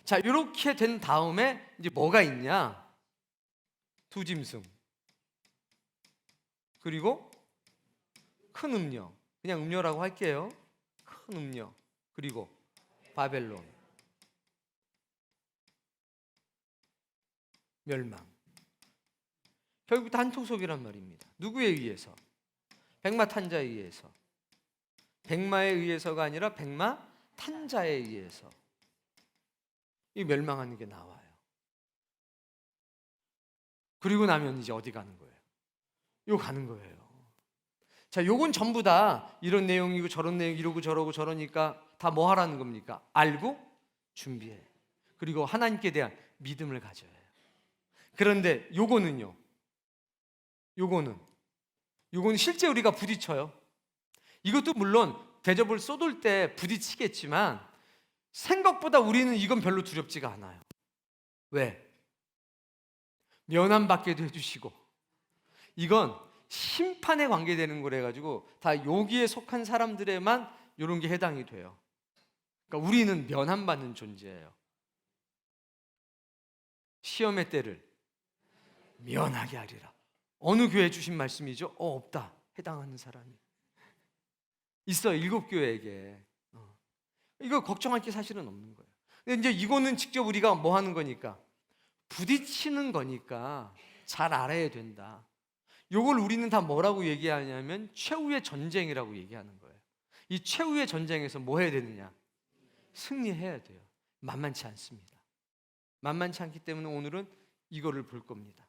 자, 이렇게 된 다음에 이제 뭐가 있냐? 두 짐승 그리고 큰 음녀, 그냥 음녀라고 할게요. 큰 음녀 그리고 바벨론 멸망. 결국 단통속이란 말입니다. 누구에 의해서? 백마탄자에 의해서. 백마에 의해서가 아니라 백마탄자에 의해서 이 멸망하는 게 나와요. 그리고 나면 이제 어디 가는 거예요? 요 가는 거예요. 자, 요건 전부 다 이런 내용이고 저런 내용 이러고 저러고 저러니까 다 뭐 하라는 겁니까? 알고 준비해. 그리고 하나님께 대한 믿음을 가져야 해요. 그런데 요거는 실제 우리가 부딪혀요. 이것도 물론 대접을 쏟을 때 부딪히겠지만 생각보다 우리는 이건 별로 두렵지가 않아요. 왜? 면함받게도 해주시고 이건 심판에 관계되는 거래 가지고 다 여기에 속한 사람들에만 이런 게 해당이 돼요. 그러니까 우리는 면함받는 존재예요. 시험의 때를 면하게 하리라. 어느 교회에 주신 말씀이죠? 없다. 해당하는 사람이 있어요. 7교회에게. 이거 걱정할 게 사실은 없는 거예요. 근데 이제 이거는 직접 우리가 뭐 하는 거니까 부딪히는 거니까 잘 알아야 된다. 이걸 우리는 다 뭐라고 얘기하냐면 최후의 전쟁이라고 얘기하는 거예요. 이 최후의 전쟁에서 뭐 해야 되느냐? 승리해야 돼요. 만만치 않습니다. 만만치 않기 때문에 오늘은 이거를 볼 겁니다.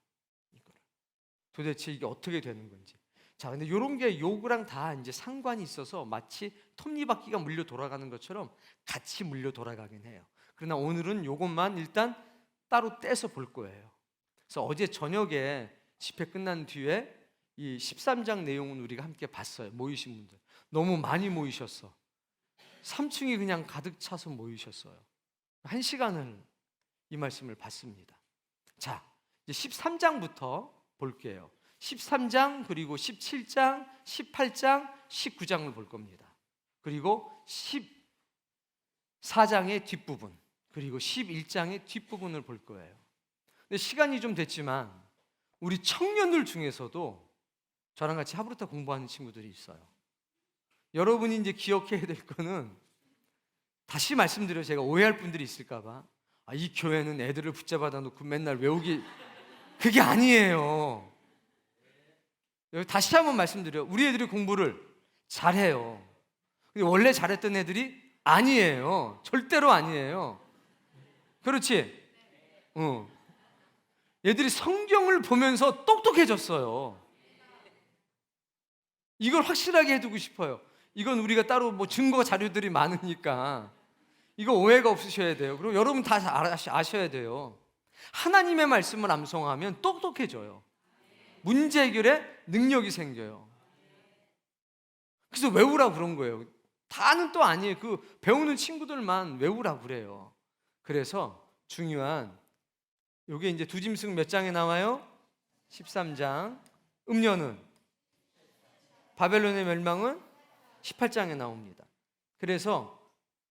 도대체 이게 어떻게 되는 건지. 자, 근데 이런 게 요구랑 다 이제 상관이 있어서 마치 톱니바퀴가 물려 돌아가는 것처럼 같이 물려 돌아가긴 해요. 그러나 오늘은 요것만 일단 따로 떼서 볼 거예요. 그래서 어제 저녁에 집회 끝난 뒤에 이 13장 내용은 우리가 함께 봤어요. 모이신 분들 너무 많이 모이셨어. 3층이 그냥 가득 차서 모이셨어요. 1시간을 이 말씀을 봤습니다. 자, 이제 13장부터 볼게요. 13장 그리고 17장, 18장, 19장을 볼 겁니다. 그리고 14장의 뒷부분 그리고 11장의 뒷부분을 볼 거예요. 근데 시간이 좀 됐지만 우리 청년들 중에서도 저랑 같이 하브루타 공부하는 친구들이 있어요. 여러분이 이제 기억해야 될 거는 다시 말씀드려 제가 오해할 분들이 있을까 봐 이 교회는 애들을 붙잡아다 놓고 맨날 외우기 그게 아니에요. 다시 한번 말씀드려 우리 애들이 공부를 잘해요. 근데 원래 잘했던 애들이 아니에요. 절대로 아니에요. 그렇지? 얘들이 성경을 보면서 똑똑해졌어요. 이걸 확실하게 해두고 싶어요. 이건 우리가 따로 뭐 증거 자료들이 많으니까 이거 오해가 없으셔야 돼요. 그리고 여러분 다 아셔야 돼요. 하나님의 말씀을 암송하면 똑똑해져요. 문제 해결에 능력이 생겨요. 그래서 외우라 그런 거예요. 다는 또 아니에요. 그 배우는 친구들만 외우라 그래요. 그래서 중요한 요게 이제 두 짐승 몇 장에 나와요? 13장. 음료는 바벨론의 멸망은 18장에 나옵니다. 그래서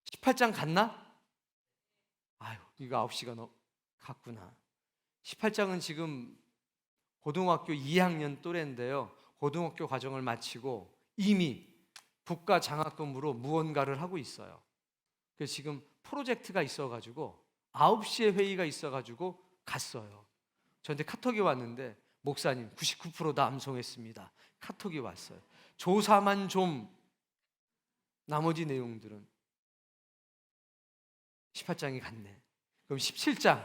18장 갔나? 아유, 이거 9시가 갔구나. 18장은 지금 고등학교 2학년 또래인데요. 고등학교 과정을 마치고 이미 국가 장학금으로 무언가를 하고 있어요. 그래서 지금 프로젝트가 있어가지고 9시에 회의가 있어가지고 갔어요. 저한테 카톡이 왔는데 목사님 99%다 암송했습니다. 카톡이 왔어요. 조사만 좀, 나머지 내용들은 18장이 갔네. 그럼 17장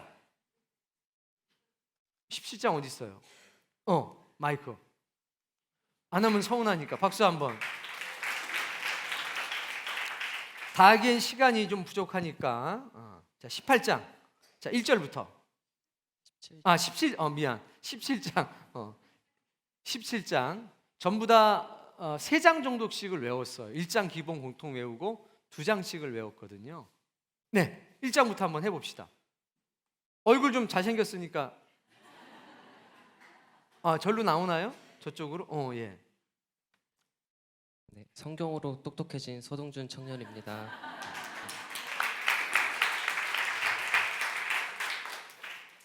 어디 있어요? 마이크 안 하면 서운하니까 박수 한번. 다 하기엔 시간이 좀 부족하니까 자 18장 자 1절부터 17장 17장 전부 다 3장 정도씩을 외웠어요. 1장 기본 공통 외우고 2장씩을 외웠거든요. 네, 1장부터 한번 해봅시다. 얼굴 좀 잘생겼으니까 절로 나오나요? 저쪽으로? 예. 네, 성경으로 똑똑해진 서동준 청년입니다.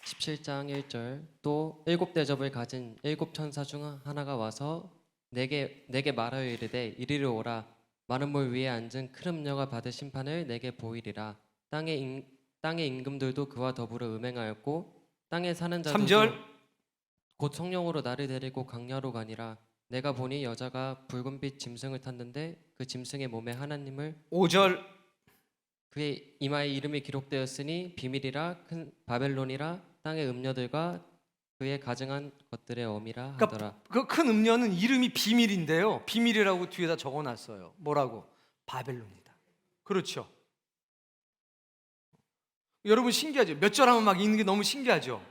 17장 1절 또 7대접을 가진 7천사 중 하나가 와서 내게 말하여 이르되 이리로 오라. 마른 물 위에 앉은 큰 음녀가 받을 심판을 내게 보이리라. 땅의 임금들도 그와 더불어 음행하였고 땅에 사는 자들도 3절 곧 성령으로 나를 데리고 강야로 가니라. 내가 보니 여자가 붉은빛 짐승을 탔는데 그 짐승의 몸에 하나님을 5절 그의 이마에 이름이 기록되었으니 비밀이라 큰 바벨론이라 땅의 음녀들과 그의 가증한 것들의 어미라 하더라. 그러니까 그 큰 음녀는 이름이 비밀인데요. 비밀이라고 뒤에다 적어놨어요. 뭐라고? 바벨론이다. 그렇죠. 여러분 신기하죠? 몇 절 하면 막 읽는 게 너무 신기하죠?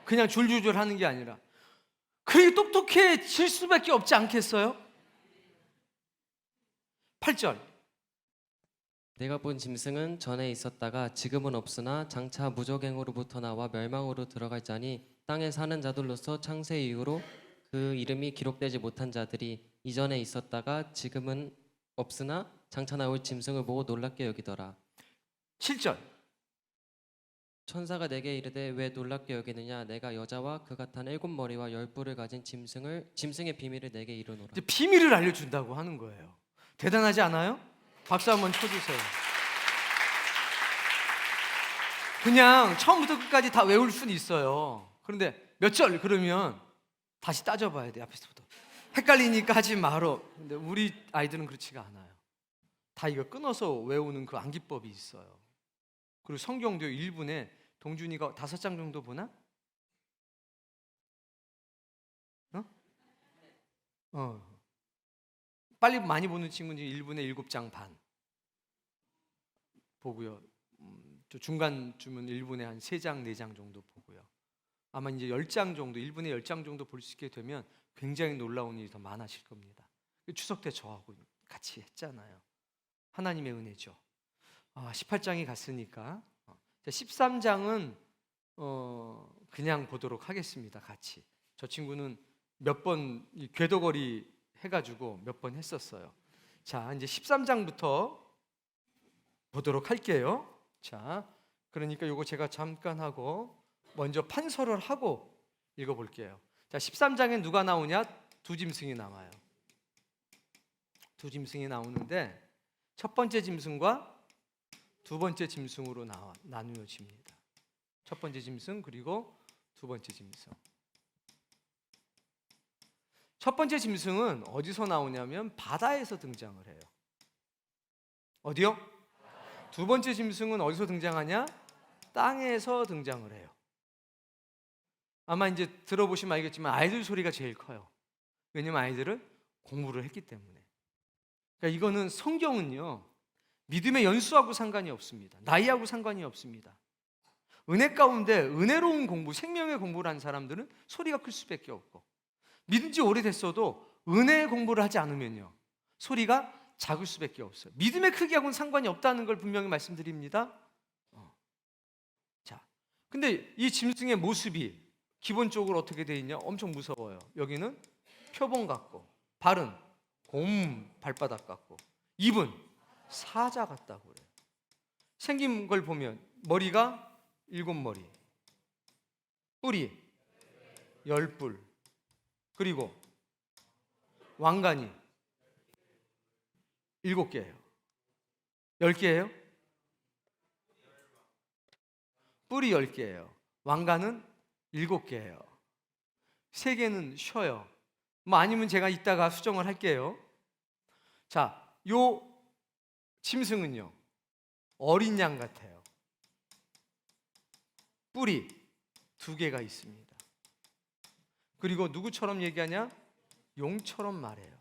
그냥 줄줄줄 하는 게 아니라 그렇게 똑똑해질 수밖에 없지 않겠어요? 8절 내가 본 짐승은 전에 있었다가 지금은 없으나 장차 무적행으로부터 나와 멸망으로 들어갈 자니 땅에 사는 자들로서 창세 이후로 그 이름이 기록되지 못한 자들이 이전에 있었다가 지금은 없으나 장차 나올 짐승을 보고 놀랍게 여기더라. 7절 천사가 내게 이르되 왜 놀랍게 여기느냐. 내가 여자와 그 같은 7머리와 10뿔을 가진 짐승의 비밀을 내게 이르노라. 이제 비밀을 알려준다고 하는 거예요. 대단하지 않아요? 박수 한번 쳐주세요. 그냥 처음부터 끝까지 다 외울 수는 있어요. 그런데 몇 절 그러면 다시 따져봐야 돼. 앞에서부터 헷갈리니까 하지 말어. 근데 우리 아이들은 그렇지가 않아요. 다 이거 끊어서 외우는 그 암기법이 있어요. 그리고 성경도 1분에 동준이가 5장 정도 보나? 빨리 많이 보는 친구는 1분에 7장 반 보고요. 또 중간쯤은 1분에 한 3장, 4장 정도 보고요. 아마 이제 10장 정도, 1분에 10장 정도 볼 수 있게 되면 굉장히 놀라운 일이 더 많아질 겁니다. 추석 때 저하고 같이 했잖아요. 하나님의 은혜죠. 18장이 갔으니까 13장은 그냥 보도록 하겠습니다. 같이. 저 친구는 몇 번 궤도거리 해가지고 몇 번 했었어요. 자, 이제 13장부터 보도록 할게요. 자, 그러니까 요거 제가 잠깐 하고 먼저 판서를 하고 읽어볼게요. 자, 13장에 누가 나오냐? 두 짐승이 나와요. 두 짐승이 나오는데 첫 번째 짐승과 두 번째 짐승으로 나누어집니다. 첫 번째 짐승 그리고 두 번째 짐승. 첫 번째 짐승은 어디서 나오냐면 바다에서 등장을 해요. 어디요? 두 번째 짐승은 어디서 등장하냐? 땅에서 등장을 해요. 아마 이제 들어보시면 알겠지만 아이들 소리가 제일 커요. 왜냐면 아이들은 공부를 했기 때문에. 그러니까 이거는 성경은요, 믿음의 연수하고 상관이 없습니다. 나이하고 상관이 없습니다. 은혜 가운데 은혜로운 공부, 생명의 공부를 한 사람들은 소리가 클 수밖에 없고, 믿은 지 오래됐어도 은혜의 공부를 하지 않으면요, 소리가 작을 수밖에 없어요. 믿음의 크기하고는 상관이 없다는 걸 분명히 말씀드립니다. 자, 근데 이 짐승의 모습이 기본적으로 어떻게 돼 있냐? 엄청 무서워요. 여기는 표범 같고, 발은 곰 발바닥 같고, 입은 사자 같다고 그래요. 생긴 걸 보면 머리가 7머리, 뿔이 10뿔, 그리고 왕관이 7개예요. 10개예요? 뿔이 10개예요. 왕관은 7개예요. 3개는 쉬어요. 뭐 아니면 제가 이따가 수정을 할게요. 자, 요 짐승은요, 어린 양 같아요. 뿔이 2개가 있습니다. 그리고 누구처럼 얘기하냐? 용처럼 말해요.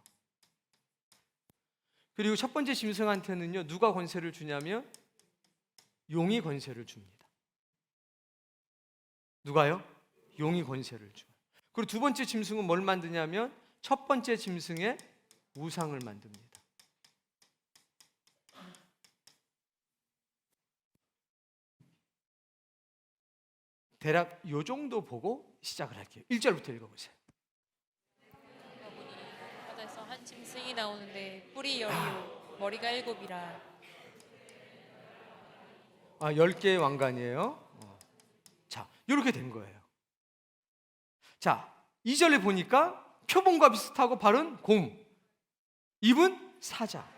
그리고 첫 번째 짐승한테는요, 누가 권세를 주냐면 용이 권세를 줍니다. 누가요? 용이 권세를 줘요. 그리고 두 번째 짐승은 뭘 만드냐면 첫 번째 짐승의 우상을 만듭니다. 대략 요 정도 보고 시작을 할게요. 1절부터 읽어보세요. 바다에서 한 짐승이 나오는데 뿔이 10이요 머리가 7이라. 10개의 왕관이에요. 자, 이렇게 된 거예요. 자, 2절에 보니까 표범과 비슷하고 발은 곰, 입은 사자.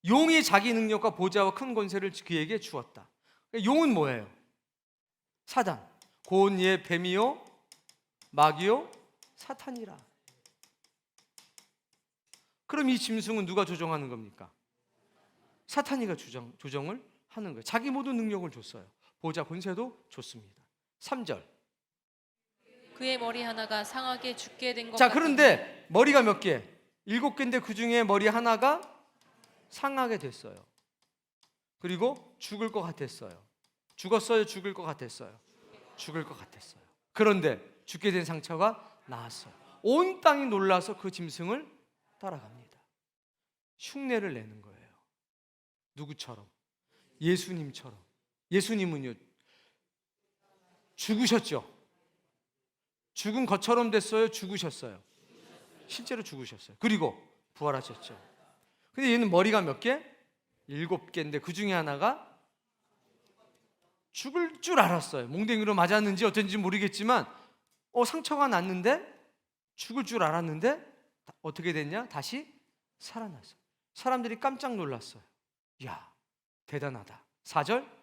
용이 자기 능력과 보좌와 큰 권세를 그에게 주었다. 용은 뭐예요? 사단. 곧 예 뱀이요 마귀요 사탄이라. 그럼 이 짐승은 누가 조정하는 겁니까? 사탄이가 조정을 하는 거예요. 자기 모든 능력을 줬어요. 보좌 권세도 줬습니다. 3절. 그의 머리 하나가 상하게 죽게 된 것 자, 같으니 그런데 머리가 몇 개? 7개인데 그 중에 머리 하나가 상하게 됐어요. 그리고 죽을 것 같았어요. 죽었어요? 죽을 것 같았어요? 죽을 것 같았어요. 그런데 죽게 된 상처가 나았어요. 온 땅이 놀라서 그 짐승을 따라갑니다. 흉내를 내는 거예요. 누구처럼? 예수님처럼. 예수님은요, 죽으셨죠? 죽은 것처럼 됐어요? 죽으셨어요? 실제로 죽으셨어요. 그리고 부활하셨죠. 근데 얘는 머리가 몇 개? 7개인데 그 중에 하나가 죽을 줄 알았어요. 몽댕이로 맞았는지 어쩐지 모르겠지만 상처가 났는데 죽을 줄 알았는데 어떻게 됐냐? 다시 살아났어요. 사람들이 깜짝 놀랐어요. 이야, 대단하다. 4절.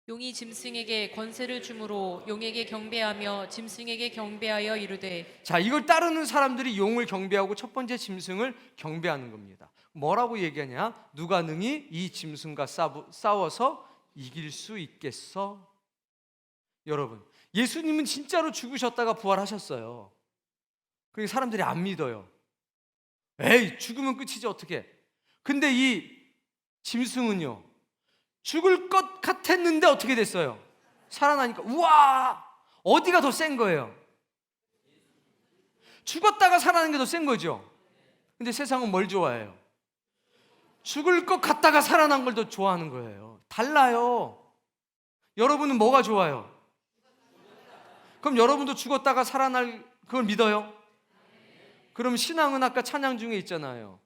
용이 짐승에게 권세를 주므로 용에게 경배하며 짐승에게 경배하여 이르되. 자, 이걸 따르는 사람들이 용을 경배하고 첫 번째 짐승을 경배하는 겁니다. 뭐라고 얘기하냐? 누가 능히 이 짐승과 싸워서 이길 수 있겠어? 여러분, 예수님은 진짜로 죽으셨다가 부활하셨어요. 그러니까 사람들이 안 믿어요. 에이, 죽으면 끝이지 어떻게? 근데 이 짐승은요, 죽을 것 같았는데 어떻게 됐어요? 살아나니까 우와! 어디가 더 센 거예요? 죽었다가 살아나는 게 더 센 거죠. 근데 세상은 뭘 좋아해요? 죽을 것 같다가 살아난 걸 더 좋아하는 거예요. 달라요. 여러분은 뭐가 좋아요? 그럼 여러분도 죽었다가 살아날 그걸 믿어요? 그럼 신앙은 아까 찬양 중에 있잖아요.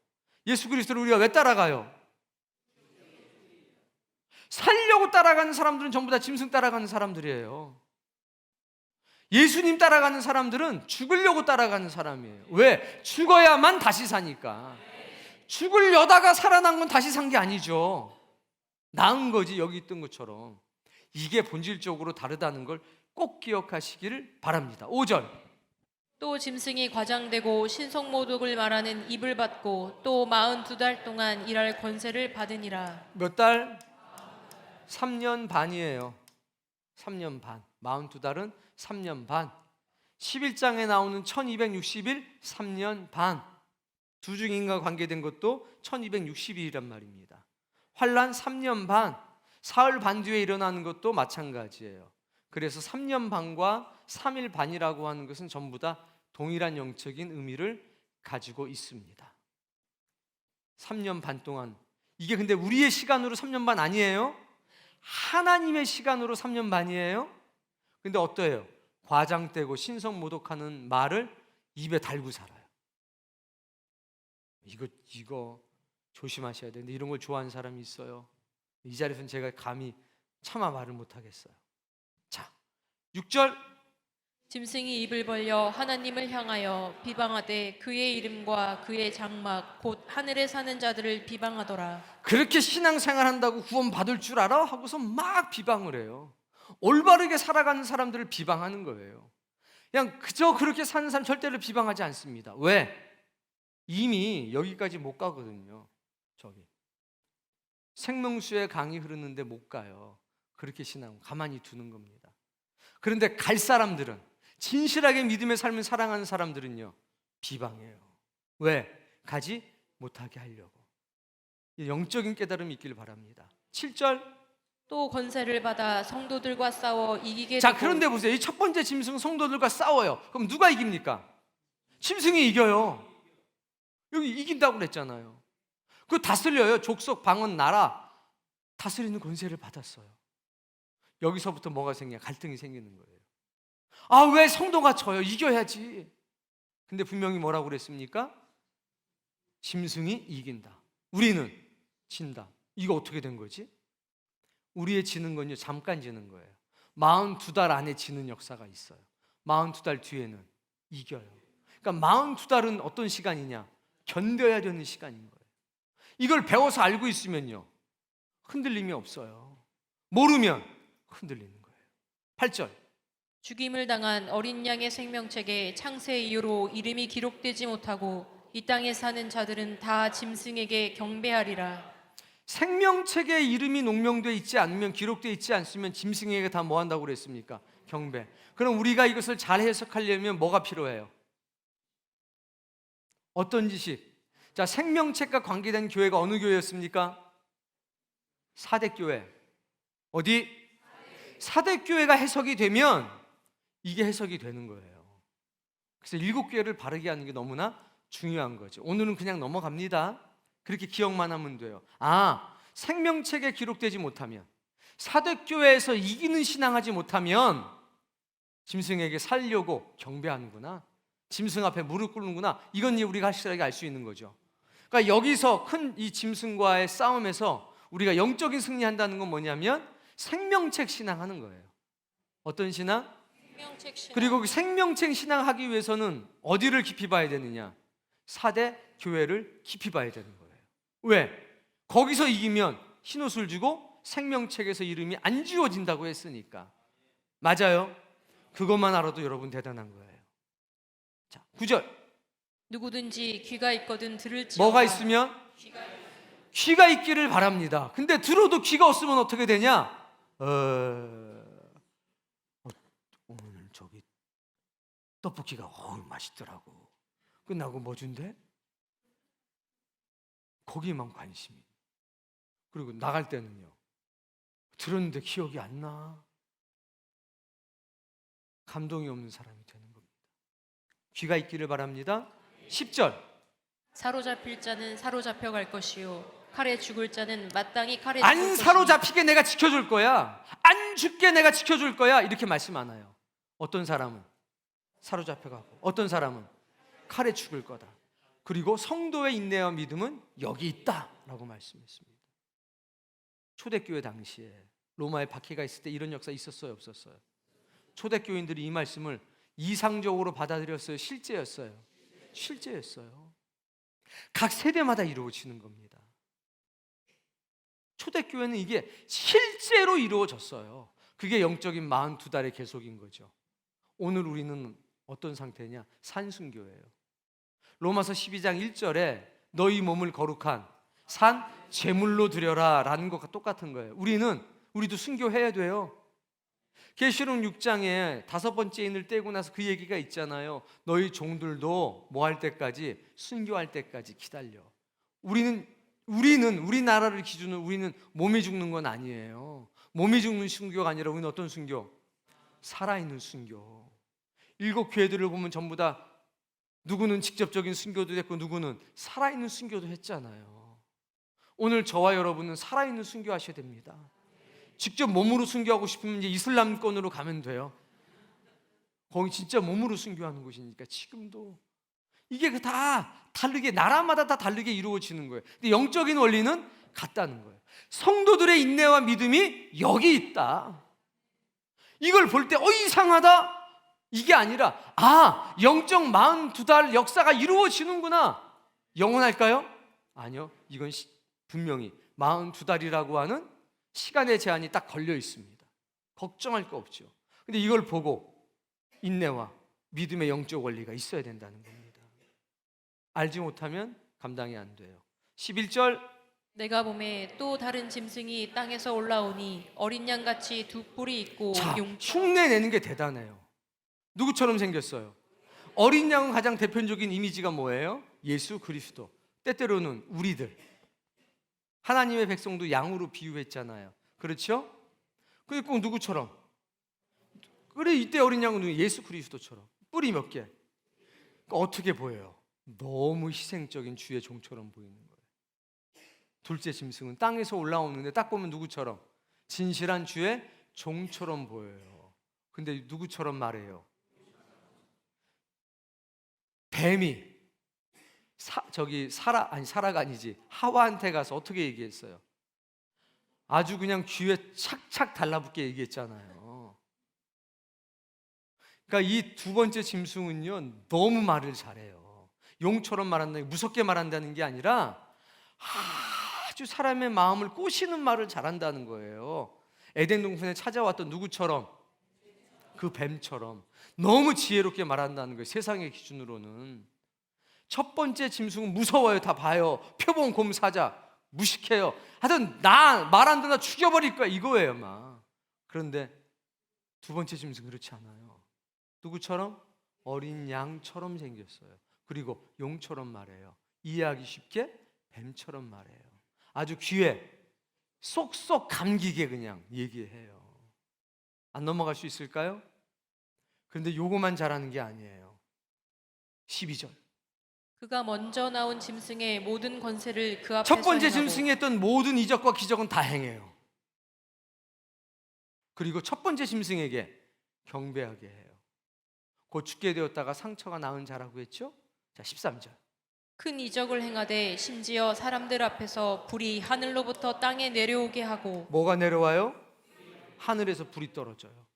예수 그리스도를 우리가 왜 따라가요? 살려고 따라가는 사람들은 전부 다 짐승 따라가는 사람들이에요. 예수님 따라가는 사람들은 죽으려고 따라가는 사람이에요. 왜? 죽어야만 다시 사니까. 죽으려다가 살아난 건 다시 산 게 아니죠. 나은 거지, 여기 있던 것처럼. 이게 본질적으로 다르다는 걸 꼭 기억하시기를 바랍니다. 5절. 또 짐승이 과장되고 신성모독을 말하는 입을 받고 또 42달 동안 일할 권세를 받으니라. 몇 달? 3년 반이에요. 3년 반. 42달은 3년 반. 11장에 나오는 1260일 3년 반. 두 중인과 관계된 것도 1260일이란 말입니다. 환란 3년 반. 사흘 반 뒤에 일어나는 것도 마찬가지예요. 그래서 3년 반과 3일 반이라고 하는 것은 전부 다 동일한 영적인 의미를 가지고 있습니다. 3년 반 동안. 이게 근데 우리의 시간으로 3년 반 아니에요? 하나님의 시간으로 3년 반이에요. 근데 어때요? 과장되고 신성모독하는 말을 입에 달고 살아요. 이거 조심하셔야 돼요. 근데 이런 걸 좋아하는 사람이 있어요. 이 자리에서는 제가 감히 차마 말을 못하겠어요. 자, 6절. 짐승이 입을 벌려 하나님을 향하여 비방하되 그의 이름과 그의 장막 곧 하늘에 사는 자들을 비방하더라. 그렇게 신앙생활한다고 구원 받을 줄 알아? 하고서 막 비방을 해요. 올바르게 살아가는 사람들을 비방하는 거예요. 그냥 그저 그렇게 사는 사람 절대로 비방하지 않습니다. 왜? 이미 여기까지 못 가거든요. 저기 생명수의 강이 흐르는데 못 가요. 그렇게 신앙 가만히 두는 겁니다. 그런데 갈 사람들은, 진실하게 믿음의 삶을 사랑하는 사람들은요, 비방해요. 왜? 가지 못하게 하려고. 영적인 깨달음이 있길 바랍니다. 7절. 또 권세를 받아 성도들과 싸워 이기게 자, 되고 그런데 보세요. 이 첫 번째 짐승 성도들과 싸워요. 그럼 누가 이깁니까? 짐승이 이겨요. 여기 이긴다고 그랬잖아요. 그 다스려요. 족속, 방언, 나라 다스리는 권세를 받았어요. 여기서부터 뭐가 생겨? 갈등이 생기는 거예요. 아, 왜 성도가 져요? 이겨야지. 근데 분명히 뭐라고 그랬습니까? 짐승이 이긴다. 우리는 진다. 이거 어떻게 된 거지? 우리의 지는 건요, 잠깐 지는 거예요. 42달 안에 지는 역사가 있어요. 42달 뒤에는 이겨요. 그러니까 42달은 어떤 시간이냐? 견뎌야 되는 시간인 거예요. 이걸 배워서 알고 있으면요, 흔들림이 없어요. 모르면 흔들리는 거예요. 8절. 죽임을 당한 어린 양의 생명책에 창세 이후로 이름이 기록되지 못하고 이 땅에 사는 자들은 다 짐승에게 경배하리라. 생명책에 이름이 농명되어 있지 않으면, 기록되어 있지 않으면 짐승에게 다 뭐 한다고 그랬습니까? 경배. 그럼 우리가 이것을 잘 해석하려면 뭐가 필요해요? 어떤 지식? 자, 생명책과 관계된 교회가 어느 교회였습니까? 사대교회. 어디? 사대교회가 해석이 되면 이게 해석이 되는 거예요. 그래서 7교회를 바르게 하는 게 너무나 중요한 거죠. 오늘은 그냥 넘어갑니다. 그렇게 기억만 하면 돼요. 아, 생명책에 기록되지 못하면, 사대교회에서 이기는 신앙하지 못하면 짐승에게 살려고 경배하는구나, 짐승 앞에 무릎 꿇는구나, 이건 우리가 확실하게 알 수 있는 거죠. 그러니까 여기서 큰 이 짐승과의 싸움에서 우리가 영적인 승리한다는 건 뭐냐면 생명책 신앙하는 거예요. 어떤 신앙? 생명책 신앙. 그리고 그 생명책 신앙하기 위해서는 어디를 깊이 봐야 되느냐? 사대 교회를 깊이 봐야 되는 거예요. 왜? 거기서 이기면 흰옷을 주고 생명책에서 이름이 안 지워진다고 했으니까. 맞아요. 그것만 알아도 여러분 대단한 거예요. 자, 9절. 누구든지 귀가 있거든 들을지어다. 뭐가 있으면? 귀가 있기를 바랍니다. 근데 들어도 귀가 없으면 어떻게 되냐? 오늘 저기 떡볶이가 맛있더라고. 끝나고 뭐 준대? 거기만 관심이. 그리고 나갈 때는요, 들었는데 기억이 안 나. 감동이 없는 사람이 되는 겁니다. 귀가 있기를 바랍니다. 10절. 사로잡힐 자는 사로잡혀 갈 것이요 칼에 죽을 자는 마땅히 칼에 안 죽을 사로잡히게 내가 지켜줄 거야. 안 죽게 내가 지켜줄 거야. 이렇게 말씀 안 해요. 어떤 사람은 사로잡혀가고, 어떤 사람은 칼에 죽을 거다. 그리고 성도의 인내와 믿음은 여기 있다라고 말씀했습니다. 초대교회 당시에 로마에 박해가 있을 때 이런 역사 있었어요, 없었어요? 초대교인들이 이 말씀을 이상적으로 받아들였어요, 실제였어요? 실제였어요. 각 세대마다 이루어지는 겁니다. 초대교회는 이게 실제로 이루어졌어요. 그게 영적인 42달의 계속인 거죠. 오늘 우리는 어떤 상태냐? 산순교회예요. 로마서 12장 1절에 너희 몸을 거룩한 산 제물로 드려라 라는 것과 똑같은 거예요. 우리도 순교해야 돼요. 계시록 6장에 5번째 인을 떼고 나서 그 얘기가 있잖아요. 너희 종들도 뭐 할 때까지? 순교할 때까지 기다려. 우리나라를 기준으로 우리는 몸이 죽는 건 아니에요. 몸이 죽는 순교가 아니라 우리는 어떤 순교? 살아있는 순교. 7교회들을 보면 전부 다 누구는 직접적인 순교도 했고 누구는 살아있는 순교도 했잖아요. 오늘 저와 여러분은 살아있는 순교하셔야 됩니다. 직접 몸으로 순교하고 싶으면 이제 이슬람권으로 가면 돼요. 거기 진짜 몸으로 순교하는 곳이니까. 지금도 이게 다 다르게, 나라마다 다 다르게 이루어지는 거예요. 근데 영적인 원리는 같다는 거예요. 성도들의 인내와 믿음이 여기 있다. 이걸 볼 때 이상하다, 이게 아니라 영적 42달 역사가 이루어지는구나. 영원할까요? 아니요. 이건 분명히 42달이라고 하는 시간의 제한이 딱 걸려 있습니다. 걱정할 거 없죠. 근데 이걸 보고 인내와 믿음의 영적 원리가 있어야 된다는 겁니다. 알지 못하면 감당이 안 돼요. 11절, 내가 보매 또 다른 짐승이 땅에서 올라오니 어린 양같이 두 뿔이 있고 흉내 내는 게 대단해요. 누구처럼 생겼어요? 어린 양은 가장 대표적인 이미지가 뭐예요? 예수 그리스도. 때때로는 우리들, 하나님의 백성도 양으로 비유했잖아요. 그렇죠? 근데 꼭 누구처럼? 그래, 이때 어린 양은 예수 그리스도처럼. 뿔이 몇 개? 어떻게 보여요? 너무 희생적인 주의 종처럼 보이는 거예요. 둘째 짐승은 땅에서 올라오는데 딱 보면 누구처럼? 진실한 주의 종처럼 보여요. 근데 누구처럼 말해요? 뱀이 사라가 아니지, 하와한테 가서 어떻게 얘기했어요? 아주 그냥 귀에 착착 달라붙게 얘기했잖아요. 그러니까 이 두 번째 짐승은요, 너무 말을 잘해요. 용처럼 말한다는 게, 무섭게 말한다는 게 아니라 아주 사람의 마음을 꼬시는 말을 잘한다는 거예요. 에덴 동산에 찾아왔던 누구처럼? 그 뱀처럼 너무 지혜롭게 말한다는 거예요. 세상의 기준으로는. 첫 번째 짐승은 무서워요. 다 봐요. 표본 곰 사자 무식해요. 하여튼 나 말 안 듣나 죽여버릴 거야, 이거예요 막. 그런데 두 번째 짐승은 그렇지 않아요. 누구처럼? 어린 양처럼 생겼어요. 그리고 용처럼 말해요. 이해하기 쉽게 뱀처럼 말해요. 아주 귀에 쏙쏙 감기게 그냥 얘기해요. 안 넘어갈 수 있을까요? 그런데 요거만 잘하는 게 아니에요. 12절. 그가 먼저 나온 짐승의 모든 권세를 그 앞에서 첫 번째 행하고 짐승이 했던 모든 이적과 기적은 다 행해요. 그리고 첫 번째 짐승에게 경배하게 해요. 곧 죽게 되었다가 상처가 나은 자라고 했죠. 자, 13절. 큰 이적을 행하되 심지어 사람들 앞에서 불이 하늘로부터 땅에 내려오게 하고. 뭐가 내려와요? 하늘에서 불이 떨어져요.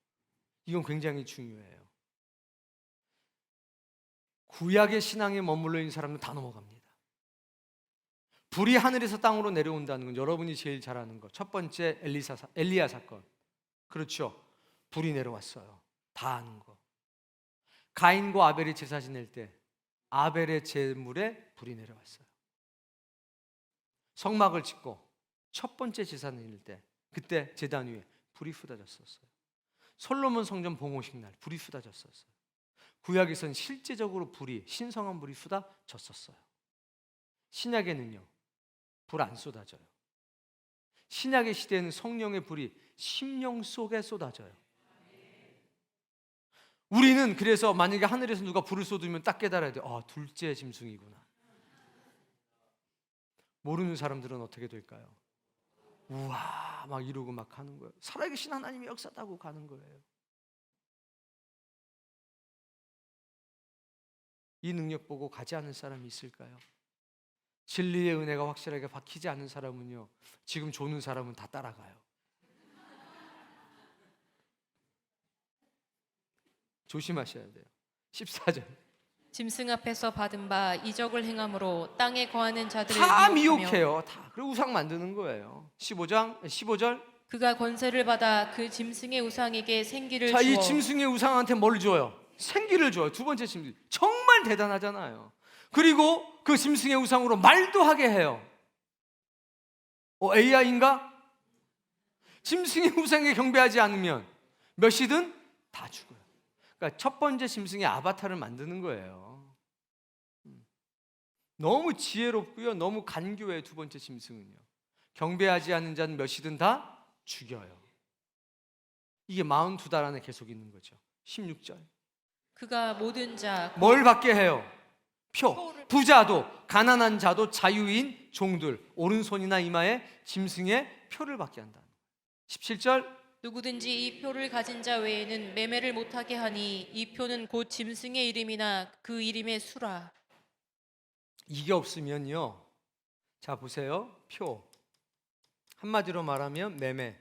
이건 굉장히 중요해요. 구약의 신앙에 머물러 있는 사람은 다 넘어갑니다. 불이 하늘에서 땅으로 내려온다는 건 여러분이 제일 잘 아는 것. 첫 번째 엘리야 사건. 그렇죠. 불이 내려왔어요. 다 아는 거. 가인과 아벨이 제사 지낼 때 아벨의 제물에 불이 내려왔어요. 성막을 짓고 첫 번째 제사 드릴 때 그때 제단 위에 불이 쏟아졌었어요. 솔로몬 성전 봉헌식 날 불이 쏟아졌었어요. 구약에서는 실제적으로 불이, 신성한 불이 쏟아졌었어요. 신약에는요, 불 안 쏟아져요. 신약의 시대에는 성령의 불이 심령 속에 쏟아져요. 우리는 그래서 만약에 하늘에서 누가 불을 쏟으면 딱 깨달아야 돼요. 둘째 짐승이구나. 모르는 사람들은 어떻게 될까요? 우와 막 이러고 막 하는 거예요. 살아계신 하나님의 역사다고 가는 거예요. 이 능력 보고 가지 않은 사람이 있을까요? 진리의 은혜가 확실하게 박히지 않은 사람은요, 지금 조는 사람은 다 따라가요. 조심하셔야 돼요. 14절. 짐승 앞에서 받은 바 이적을 행함으로 땅에 거하는 자들을 다 미혹하며 미혹해요. 다. 그리고 우상 만드는 거예요. 15절. 그가 권세를 받아 그 짐승의 우상에게 생기를 자, 이 주어 짐승의 우상한테 뭘 줘요? 생기를 줘요. 두 번째 짐승. 정말 대단하잖아요. 그리고 그 짐승의 우상으로 말도 하게 해요. AI인가? 짐승의 우상에 경배하지 않으면 몇 시든 다 죽어요. 그러니까 첫 번째 짐승의 아바타를 만드는 거예요. 너무 지혜롭고요, 너무 간교해요. 두 번째 짐승은요, 경배하지 않는 자는 몇 시든 다 죽여요. 이게 42달 안에 계속 있는 거죠. 16절. 그가 모든 자 뭘 받게 해요? 표. 부자도 가난한 자도 자유인 종들 오른손이나 이마에 짐승의 표를 받게 한다. 17절 누구든지 이 표를 가진 자 외에는 매매를 못하게 하니 이 표는 곧 짐승의 이름이나 그 이름의 수라. 이게 없으면요. 자 보세요. 표. 한마디로 말하면 매매.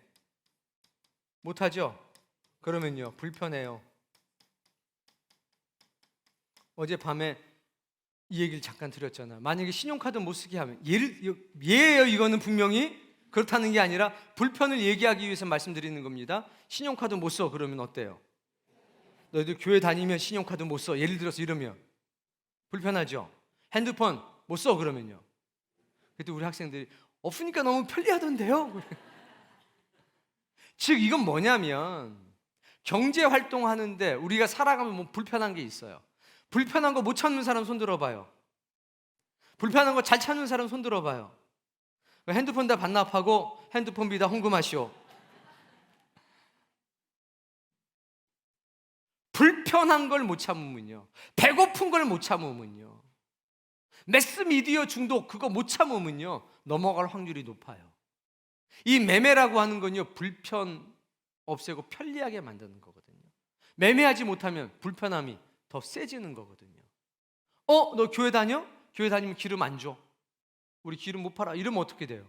못하죠? 그러면요. 불편해요. 어젯밤에 이 얘기를 잠깐 드렸잖아요. 만약에 신용카드 못 쓰게 하면 예예요. 이거는 분명히 그렇다는 게 아니라 불편을 얘기하기 위해서 말씀드리는 겁니다. 신용카드 못 써. 그러면 어때요? 너희들 교회 다니면 신용카드 못 써. 예를 들어서 이러면 불편하죠? 핸드폰 못 써. 그러면요. 그때 우리 학생들이 없으니까 너무 편리하던데요. 즉 이건 뭐냐면 경제 활동하는데 우리가 살아가면 뭐 불편한 게 있어요. 불편한 거 못 참는 사람 손 들어봐요. 불편한 거 잘 참는 사람 손 들어봐요. 핸드폰 다 반납하고 핸드폰비 다 헌금하시오. 불편한 걸 못 참으면요, 배고픈 걸 못 참으면요, 매스미디어 중독 그거 못 참으면요 넘어갈 확률이 높아요. 이 매매라고 하는 건요 불편 없애고 편리하게 만드는 거거든요. 매매하지 못하면 불편함이 더 세지는 거거든요. 너 교회 다녀? 교회 다니면 기름 안 줘. 우리 기름 못 팔아. 이러면 어떻게 돼요?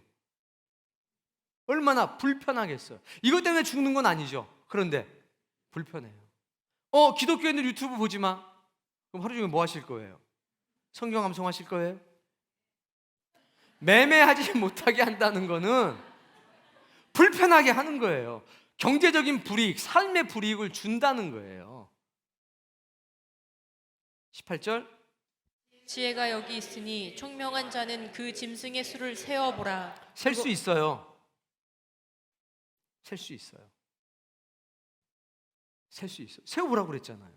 얼마나 불편하겠어요. 이것 때문에 죽는 건 아니죠. 그런데 불편해요. 기독교인들 유튜브 보지 마. 그럼 하루 종일 뭐 하실 거예요? 성경 암송하실 거예요? 매매하지 못하게 한다는 거는 불편하게 하는 거예요. 경제적인 불이익, 삶의 불이익을 준다는 거예요. 18절 지혜가 여기 있으니 총명한 자는 그 짐승의 수를 세어보라. 셀 수 있어요. 셀 수 있어요. 셀 수 있어요. 세어보라고 그랬잖아요.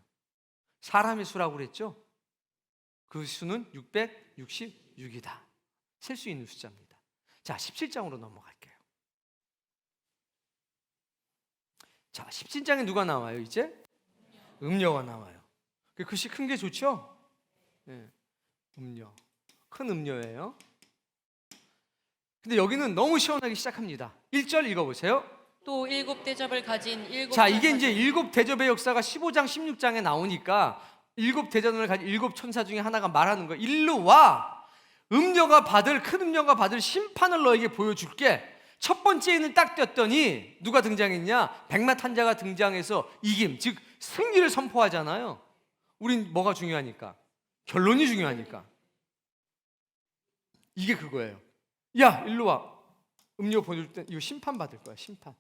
사람의 수라고 그랬죠? 그 수는 666이다. 셀 수 있는 숫자입니다. 자, 17장으로 넘어갈게요. 자, 17장에 누가 나와요 이제? 음녀가 나와요. 글씨 큰 게 좋죠? 네. 음녀. 큰 음녀예요. 근데 여기는 너무 시원하게 시작합니다. 1절 읽어보세요. 또 7 대접을 가진 7 자, 이게 이제 7 대접의 역사가 15장 16장에 나오니까 7 대접을 가진 7 천사 중에 하나가 말하는 거예요. 일로 와. 음녀가 받을, 큰 음녀가 받을 심판을 너에게 보여줄게. 첫 번째 인을 딱 띄었더니 누가 등장했냐? 백마탄자가 등장해서 이김, 즉 승리를 선포하잖아요. 우린 뭐가 중요하니까? 결론이 중요하니까. 이게 그거예요. 야, 일로 와. 음료 보여줄 때 이거 심판 받을 거야. 심판.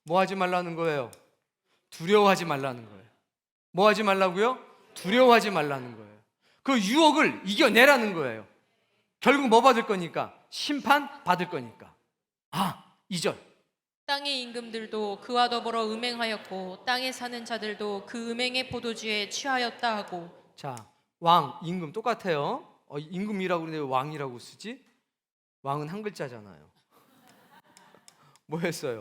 뭐 하지 말라는 거예요? 두려워하지 말라는 거예요. 뭐 하지 말라고요? 두려워하지 말라는 거예요. 그 유혹을 이겨내라는 거예요. 결국 뭐 받을 거니까? 심판 받을 거니까. 2절. 땅의 임금들도 그와 더불어 음행하였고 땅에 사는 자들도 그 음행의 포도주에 취하였다 하고. 자, 왕, 임금 똑같아요. 임금이라고 그러는데 왜 왕이라고 쓰지? 왕은 한 글자잖아요. 뭐 했어요?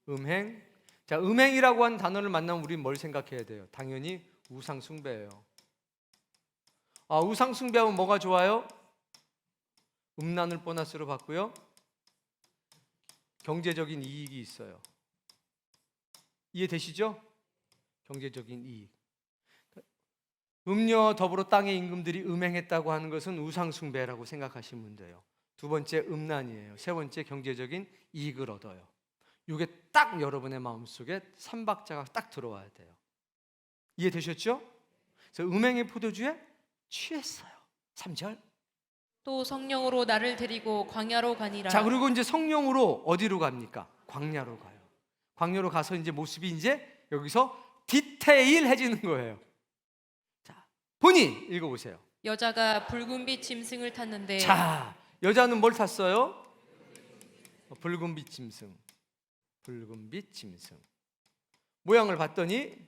음행. 자, 음행이라고 하는 단어를 만나면 우리는 뭘 생각해야 돼요? 당연히 우상 숭배예요. 우상 숭배하면 뭐가 좋아요? 음란을 보너스로 받고요. 경제적인 이익이 있어요. 이해되시죠? 경제적인 이익. 음녀 더불어 땅의 임금들이 음행했다고 하는 것은 우상 숭배라고 생각하시면 돼요. 두 번째 음란이에요. 세 번째 경제적인 이익을 얻어요. 이게 딱 여러분의 마음속에 삼박자가 딱 들어와야 돼요. 이해되셨죠? 그래서 음행의 포도주에 취했어요. 3절. 또 성령으로 나를 데리고 광야로 가니라. 자, 그리고 이제 성령으로 어디로 갑니까? 광야로 가요. 광야로 가서 이제 모습이 이제 여기서 디테일해지는 거예요. 자, 본인 읽어보세요. 여자가 붉은빛 짐승을 탔는데. 자, 여자는 뭘 탔어요? 붉은빛 짐승. 붉은빛 짐승. 모양을 봤더니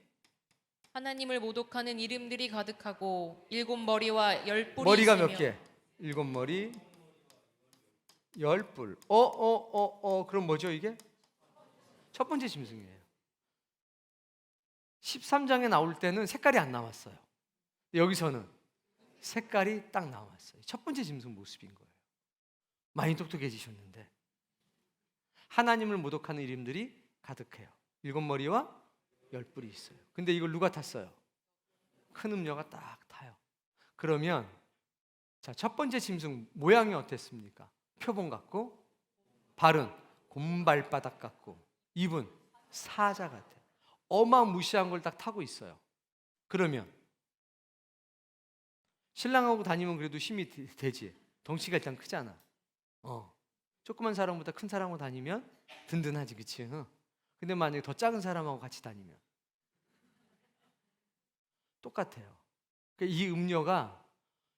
하나님을 모독하는 이름들이 가득하고 7 머리와 10 뿔이 머리가 있으며. 몇 개? 7 머리, 10 뿔. 그럼 뭐죠 이게? 첫 번째 짐승이에요. 13장에 나올 때는 색깔이 안 나왔어요. 여기서는 색깔이 딱 나왔어요. 첫 번째 짐승 모습인 거예요. 많이 똑똑해지셨는데 하나님을 모독하는 이름들이 가득해요. 7머리와 10뿔이 있어요. 근데 이걸 누가 탔어요? 큰 음녀가 딱 타요. 그러면 자, 첫 번째 짐승 모양이 어땠습니까? 표범 같고, 발은 곰발바닥 같고, 입은 사자 같아요. 어마무시한 걸 딱 타고 있어요. 그러면 신랑하고 다니면 그래도 힘이 되지. 덩치가 일단 크잖아. 조그만 사람보다 큰 사람하고 다니면 든든하지, 그치? 근데 만약에 더 작은 사람하고 같이 다니면 똑같아요. 그러니까 이 음녀가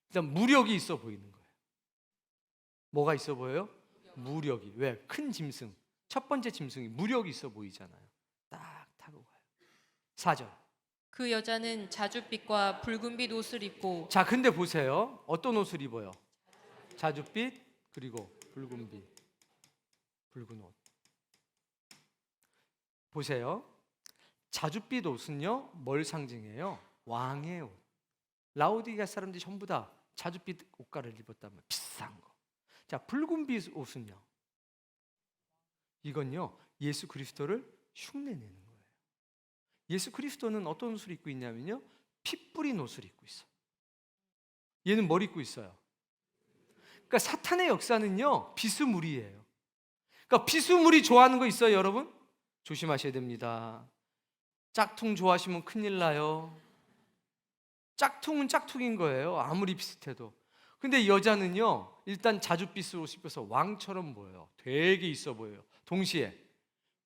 일단 무력이 있어 보이는 거예요. 뭐가 있어 보여요? 무력이. 왜? 큰 짐승, 첫 번째 짐승이 무력이 있어 보이잖아요. 딱 타고 가요. 4절. 그 여자는 자줏빛과 붉은빛 옷을 입고 자, 근데 보세요. 어떤 옷을 입어요? 자줏빛 그리고 붉은빛, 붉은 옷. 보세요. 자줏빛 옷은요, 뭘 상징해요? 왕의 옷. 라오디게아 사람들이 전부 다 자줏빛 옷가를 입었다면 비싼 거. 자, 붉은빛 옷은요, 이건요 예수 그리스도를 흉내내는 거예요. 예수 그리스도는 어떤 옷을 입고 있냐면요, 피 뿌린 옷을 입고 있어요. 얘는 뭘 입고 있어요? 그러니까 사탄의 역사는요 비스무리예요. 그러니까 비스무리 좋아하는 거 있어요, 여러분? 조심하셔야 됩니다. 짝퉁 좋아하시면 큰일 나요. 짝퉁은 짝퉁인 거예요, 아무리 비슷해도. 근데 여자는요 일단 자줏빛을 옷 입어서 왕처럼 보여요. 되게 있어 보여요. 동시에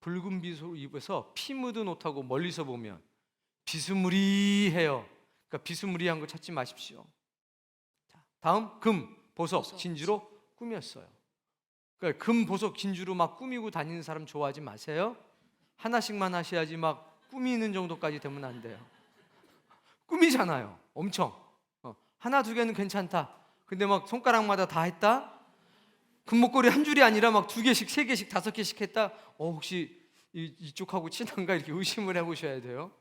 붉은 빛을 입어서 피 묻은 옷하고 멀리서 보면 비스무리해요. 그러니까 비스무리한 거 찾지 마십시오. 자, 다음 금, 보석, 진주로 꾸몄어요. 그러니까 금, 보석, 진주로 막 꾸미고 다니는 사람 좋아하지 마세요. 하나씩만 하셔야지 막 꾸미는 정도까지 되면 안 돼요. 꾸미잖아요, 엄청. 하나 두 개는 괜찮다. 근데 막 손가락마다 다 했다? 금목걸이 한 줄이 아니라 막 2개씩, 3개씩, 5개씩 했다? 혹시 이쪽하고 친한가? 이렇게 의심을 해보셔야 돼요.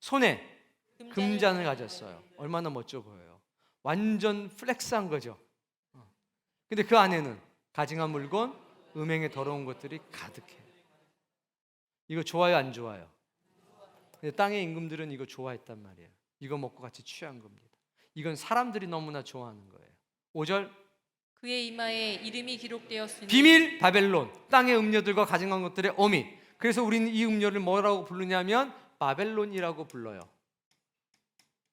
손에 금잔을 가졌어요. 얼마나 멋져 보여요. 완전 플렉스한 거죠. 근데 그 안에는 가증한 물건, 음행에 더러운 것들이 가득해요. 이거 좋아요, 안 좋아요? 근데 땅의 임금들은 이거 좋아했단 말이에요. 이거 먹고 같이 취한 겁니다. 이건 사람들이 너무나 좋아하는 거예요. 5절. 그의 이마에 이름이 기록되었으니 비밀 바벨론, 땅의 음녀들과 가증한 것들의 어미. 그래서 우리는 이 음녀를 뭐라고 부르냐면 바벨론이라고 불러요.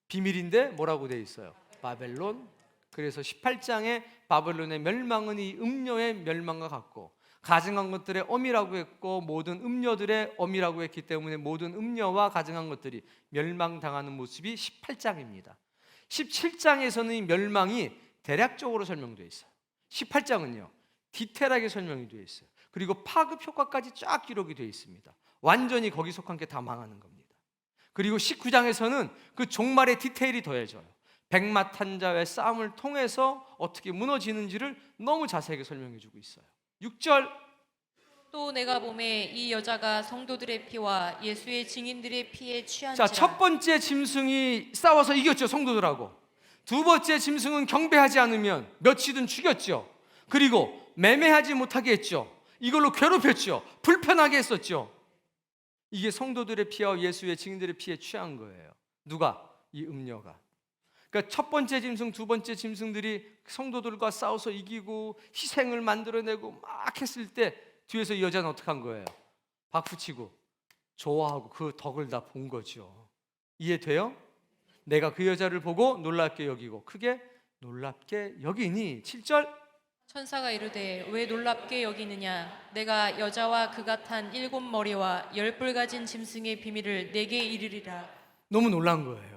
비밀인데 뭐라고 돼 있어요? 바벨론. 그래서 18장에 바벨론의 멸망은 이 음녀의 멸망과 같고, 가증한 것들의 어미라고 했고 모든 음녀들의 어미라고 했기 때문에 모든 음녀와 가증한 것들이 멸망당하는 모습이 18장입니다. 17장에서는 이 멸망이 대략적으로 설명되어 있어요. 18장은요 디테일하게 설명이 되어 있어요. 그리고 파급 효과까지 쫙 기록이 되어 있습니다. 완전히 거기 속한 게 다 망하는 겁니다. 그리고 19장에서는 그 종말의 디테일이 더해져요. 백마탄자의 싸움을 통해서 어떻게 무너지는지를 너무 자세하게 설명해 주고 있어요. 6절. 또 내가 보매 이 여자가 성도들의 피와 예수의 증인들의 피에 자, 취한지라. 첫 번째 짐승이 싸워서 이겼죠, 성도들하고. 두 번째 짐승은 경배하지 않으면 며칠은 죽였죠. 그리고 매매하지 못하게 했죠. 이걸로 괴롭혔죠. 불편하게 했었죠. 이게 성도들의 피와 예수의 증인들의 피에 취한 거예요. 누가? 이 음녀가. 그러니까 첫 번째 짐승, 두 번째 짐승들이 성도들과 싸워서 이기고 희생을 만들어내고 막 했을 때 뒤에서 이 여자는 어떻게 한 거예요? 박수치고 좋아하고 그 덕을 다 본 거죠. 이해돼요? 내가 그 여자를 보고 놀랍게 여기고 크게 놀랍게 여기니. 7절. 천사가 이르되 왜 놀랍게 여기느냐? 내가 여자와 그가 탄 7머리와 10뿔 가진 짐승의 비밀을 내게 이르리라. 너무 놀란 거예요.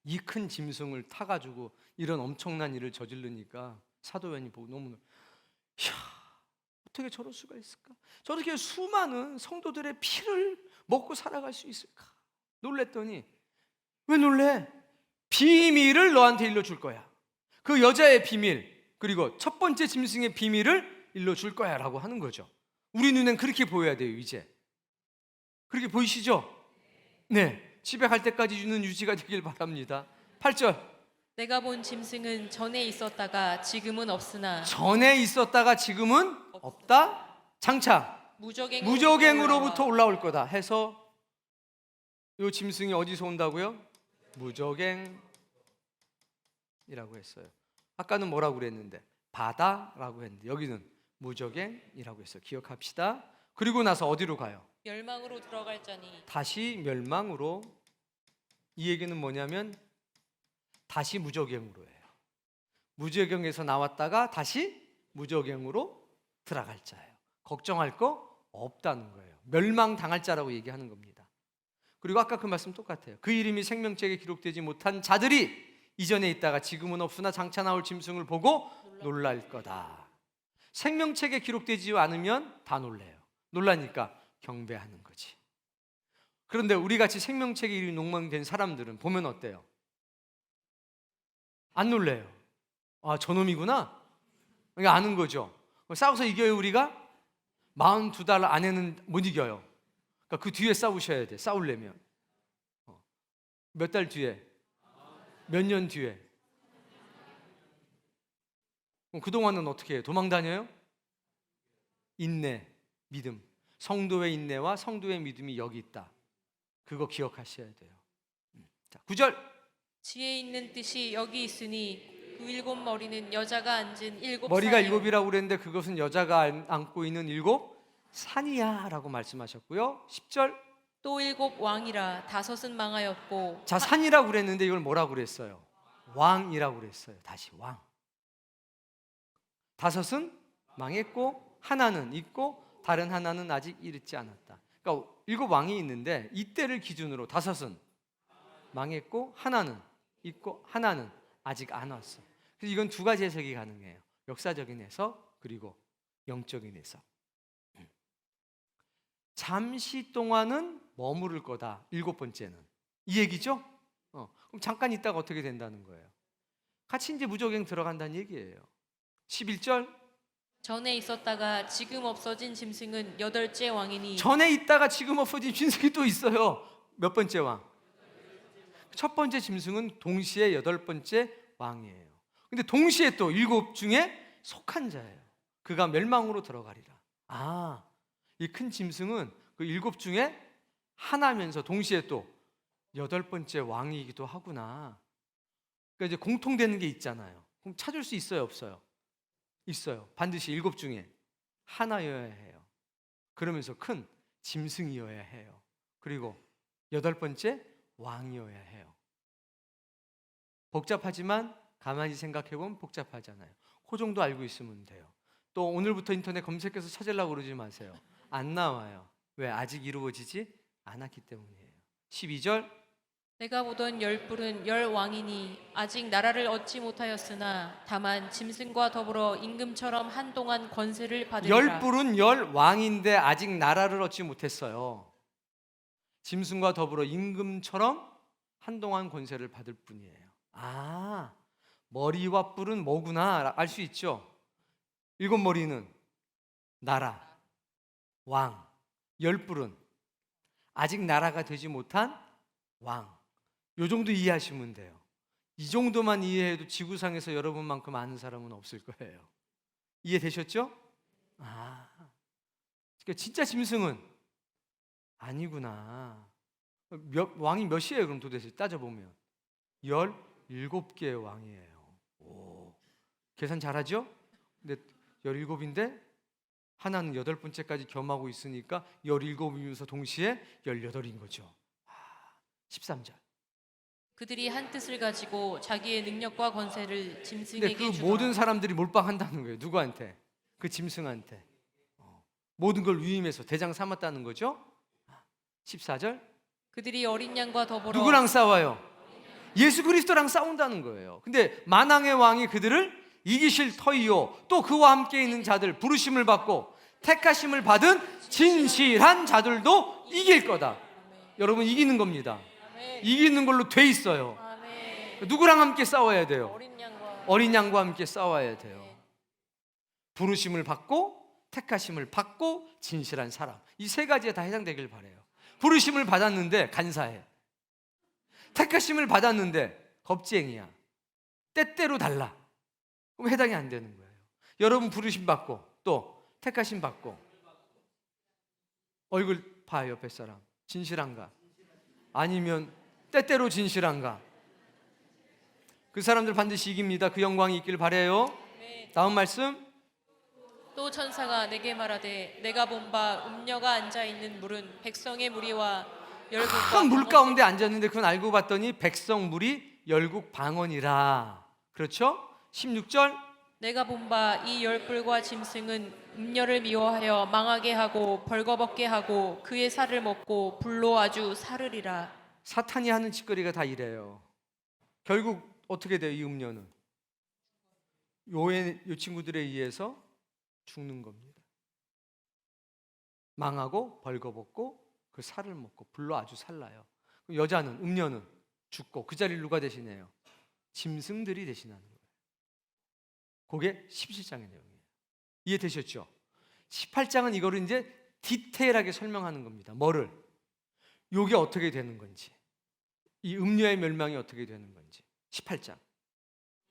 이 큰 짐승을 타가지고 이런 엄청난 일을 저지르니까 사도 요한이 보고 너무 이야, 어떻게 저럴 수가 있을까? 저렇게 수많은 성도들의 피를 먹고 살아갈 수 있을까? 놀랬더니, 왜 놀래? 비밀을 너한테 일러줄 거야. 그 여자의 비밀, 그리고 첫 번째 짐승의 비밀을 일러줄 거야 라고 하는 거죠. 우리 눈엔 그렇게 보여야 돼요. 이제 그렇게 보이시죠? 네, 집에 갈 때까지 눈 유지가 되길 바랍니다. 8절. 내가 본 짐승은 전에 있었다가 지금은 없으나 전에 있었다가 지금은 없다. 장차 무적행으로부터 올라올 거다 해서 이 짐승이 어디서 온다고요? 무적행이라고 했어요. 아까는 뭐라고 그랬는데? 바다라고 했는데 여기는 무적행이라고 했어요. 기억합시다. 그리고 나서 어디로 가요? 멸망으로 들어갈 자니 다시 멸망으로. 이 얘기는 뭐냐면 다시 무적행으로 해요. 무적행에서 나왔다가 다시 무적행으로 들어갈 자예요. 걱정할 거 없다는 거예요. 멸망당할 자라고 얘기하는 겁니다. 그리고 아까 그 말씀 똑같아요. 그 이름이 생명책에 기록되지 못한 자들이 이전에 있다가 지금은 없으나 장차 나올 짐승을 보고 놀랄 거다. 생명책에 기록되지 않으면 다 놀래요. 놀라니까 경배하는 거지. 그런데 우리같이 생명책에 이름이 녹명된 사람들은 보면 어때요? 안 놀래요. 아, 저놈이구나. 그러니까 아는 거죠. 싸워서 이겨요 우리가? 42달 안에는 못 이겨요. 그러니까 그 뒤에 싸우셔야 돼. 싸우려면 몇 달 뒤에, 몇 년 뒤에. 그럼 그동안은 어떻게 해요? 도망 다녀요? 인내, 믿음. 성도의 인내와 성도의 믿음이 여기 있다. 그거 기억하셔야 돼요. 자, 9절. 지혜 있는 뜻이 여기 있으니 그 일곱 머리는 여자가 앉은 일곱 머리가 산이요. 일곱이라고 그랬는데 그것은 여자가 안고 있는 일곱 산이야 라고 말씀하셨고요. 10절. 또 일곱 왕이라 다섯은 망하였고 자, 산이라고 그랬는데 이걸 뭐라고 그랬어요? 왕이라고 그랬어요. 다시 왕. 다섯은 망했고 하나는 있고 다른 하나는 아직 이르지 않았다. 그러니까 일곱 왕이 있는데 이때를 기준으로 다섯은 망했고 하나는 있고 하나는 아직 안 왔어. 그래서 이건 두 가지 해석이 가능해요. 역사적인 해석 그리고 영적인 해석. 잠시 동안은 머무를 거다. 일곱 번째는 이 얘기죠? 그럼 잠깐 있다가 어떻게 된다는 거예요? 같이 이제 무적행 들어간다는 얘기예요. 11절. 전에 있었다가 지금 없어진 짐승은 여덟째 왕이니 전에 있다가 지금 없어진 짐승이 또 있어요. 몇 번째 왕? 첫 번째 짐승은 동시에 여덟 번째 왕이에요. 근데 동시에 또 일곱 중에 속한 자예요. 그가 멸망으로 들어가리라. 아, 이 큰 짐승은 그 일곱 중에 하나면서 동시에 또 여덟 번째 왕이기도 하구나. 그러니까 이제 공통되는 게 있잖아요. 그럼 찾을 수 있어요, 없어요? 있어요. 반드시 일곱 중에 하나여야 해요. 그러면서 큰 짐승이어야 해요. 그리고 여덟 번째 왕이어야 해요. 복잡하지만 가만히 생각해보면 복잡하잖아요. 그 정도 알고 있으면 돼요. 또 오늘부터 인터넷 검색해서 찾으려고 그러지 마세요. 안 나와요. 왜? 아직 이루어지지 않았기 때문이에요. 12절. 내가 보던 열 뿔은 열 왕이니 아직 나라를 얻지 못하였으나 다만 짐승과 더불어 임금처럼 한동안 권세를 받으리라. 열 뿔은 열 왕인데 아직 나라를 얻지 못했어요. 짐승과 더불어 임금처럼 한동안 권세를 받을 뿐이에요. 아, 머리와 뿔은 뭐구나 알 수 있죠. 일곱 머리는 나라, 왕, 열 뿔은 아직 나라가 되지 못한 왕. 요 정도 이해하시면 돼요. 이 정도만 이해해도 지구상에서 여러분만큼 아는 사람은 없을 거예요. 이해되셨죠? 아, 그러니까 진짜 짐승은 아니구나. 왕이 몇이에요? 그럼 도대체 따져보면 17개의 왕이에요. 오, 계산 잘하죠? 근데 17인데 하나는 여덟 번째까지 겸하고 있으니까 17이면서 동시에 18인 거죠. 13절. 그들이 한 뜻을 가지고 자기의 능력과 권세를 근데 짐승에게 그 주더라. 모든 사람들이 몰빵한다는 거예요. 누구한테? 그 짐승한테. 모든 걸 위임해서 대장 삼았다는 거죠. 14절. 그들이 어린 양과 더불어 누구랑 싸워요? 예수 그리스도랑 싸운다는 거예요. 근데 만왕의 왕이 그들을 이기실 터이요 또 그와 함께 있는 자들 부르심을 받고 택하심을 받은 진실한 자들도 이길 거다. 여러분 이기는 겁니다. 이기는 걸로 돼 있어요. 누구랑 함께 싸워야 돼요? 어린 양과 함께 싸워야 돼요. 부르심을 받고 택하심을 받고 진실한 사람. 이 세 가지에 다 해당되길 바라요. 부르심을 받았는데 간사해. 택하심을 받았는데 겁쟁이야. 때때로 달라. 그럼 해당이 안 되는 거예요. 여러분 부르심 받고 또 택하심 받고 얼굴 봐 옆에 사람 진실한가? 아니면 때때로 진실한가? 그 사람들 반드시 이깁니다. 그 영광이 있길 바라요. 다음 말씀. 또 천사가 내게 말하되 내가 본 바 음녀가 앉아 있는 물은 백성의 무리와 열국과 큰 물 방언- 가운데 앉았는데 그건 알고 봤더니 백성 무리 열국 방언이라. 그렇죠? 16절. 내가 본 바 이 열불과 짐승은 음녀를 미워하여 망하게 하고 벌거벗게 하고 그의 살을 먹고 불로 아주 사르리라. 사탄이 하는 짓거리가 다 이래요. 결국 어떻게 돼요? 이 음녀는 요 친구들에 의해서 죽는 겁니다. 망하고 벌거벗고 그 살을 먹고 불로 아주 살라요. 여자는 음녀는 죽고 그 자리를 누가 대신해요? 짐승들이 대신하는 거예요. 그게 17장의 내용이에요. 이해되셨죠? 18장은 이거를 이제 디테일하게 설명하는 겁니다. 뭐를? 요게 어떻게 되는 건지, 이 음녀의 멸망이 어떻게 되는 건지. 18장.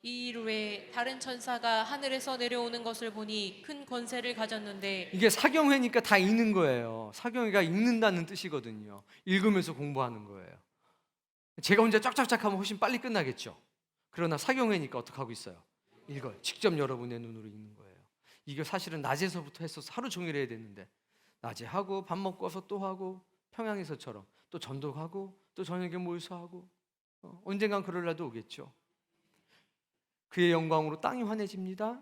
이 일 후에 다른 천사가 하늘에서 내려오는 것을 보니 큰 권세를 가졌는데 이게 사경회니까 다 읽는 거예요. 사경회가 읽는다는 뜻이거든요. 읽으면서 공부하는 거예요. 제가 혼자 쫙쫙쫙 하면 훨씬 빨리 끝나겠죠. 그러나 사경회니까 어떻게 하고 있어요? 읽어요. 직접 여러분의 눈으로 읽는 거예요. 이게 사실은 낮에서부터 해서 하루 종일 해야 되는데 낮에 하고 밥 먹고 와서 또 하고 평양에서처럼 또 전도하고 또 저녁에 모여서 하고 언젠간 그럴 날도 오겠죠. 그의 영광으로 땅이 환해집니다.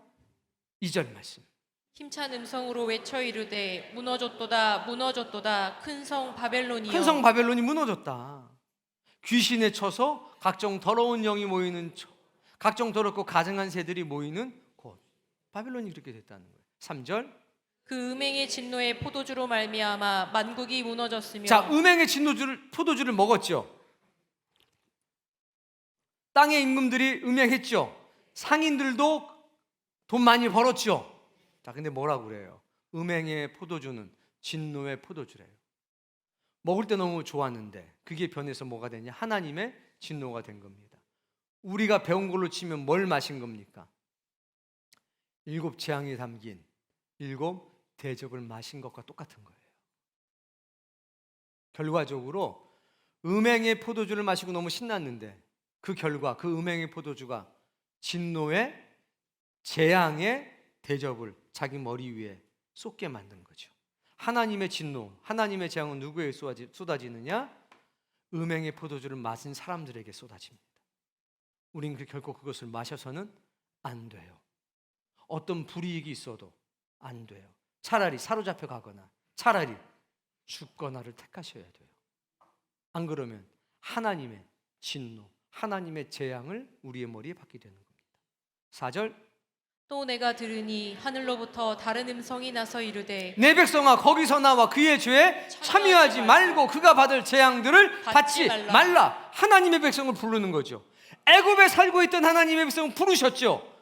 2절 말씀. 힘찬 음성으로 외쳐 이르되 무너졌도다 무너졌도다 큰 성 바벨론이여. 큰 성 바벨론이 무너졌다. 귀신에 쳐서 각종 더러운 영이 모이는 각종 더럽고 가증한 새들이 모이는 곳. 바벨론이 그렇게 됐다는 거예요. 3절. 그 음행의 진노의 포도주로 말미암아 만국이 무너졌으며. 자, 음행의 포도주를 먹었죠. 땅의 임금들이 음행했죠. 상인들도 돈 많이 벌었죠. 자, 근데 뭐라고 그래요? 음행의 포도주는 진노의 포도주래요. 먹을 때 너무 좋았는데 그게 변해서 뭐가 되냐? 하나님의 진노가 된 겁니다. 우리가 배운 걸로 치면 뭘 마신 겁니까? 7 재앙이 담긴 7 대접을 마신 것과 똑같은 거예요. 결과적으로 음행의 포도주를 마시고 너무 신났는데 그 결과 그 음행의 포도주가 진노의 재앙의 대접을 자기 머리 위에 쏟게 만든 거죠. 하나님의 진노, 하나님의 재앙은 누구에게 쏟아지느냐? 음행의 포도주를 마신 사람들에게 쏟아집니다. 우린 결코 그것을 마셔서는 안 돼요. 어떤 불이익이 있어도 안 돼요. 차라리 사로잡혀 가거나 차라리 죽거나를 택하셔야 돼요. 안 그러면 하나님의 진노, 하나님의 재앙을 우리의 머리에 받게 되는 겁니다. 4절. 또 내가 들으니 하늘로부터 다른 음성이 나서 이르되 내 백성아 거기서 나와 그의 죄에 참여하지 말고 그가 받을 재앙들을 받지 말라. 하나님의 백성을 부르는 거죠. 애굽에 살고 있던 하나님의 백성을 부르셨죠.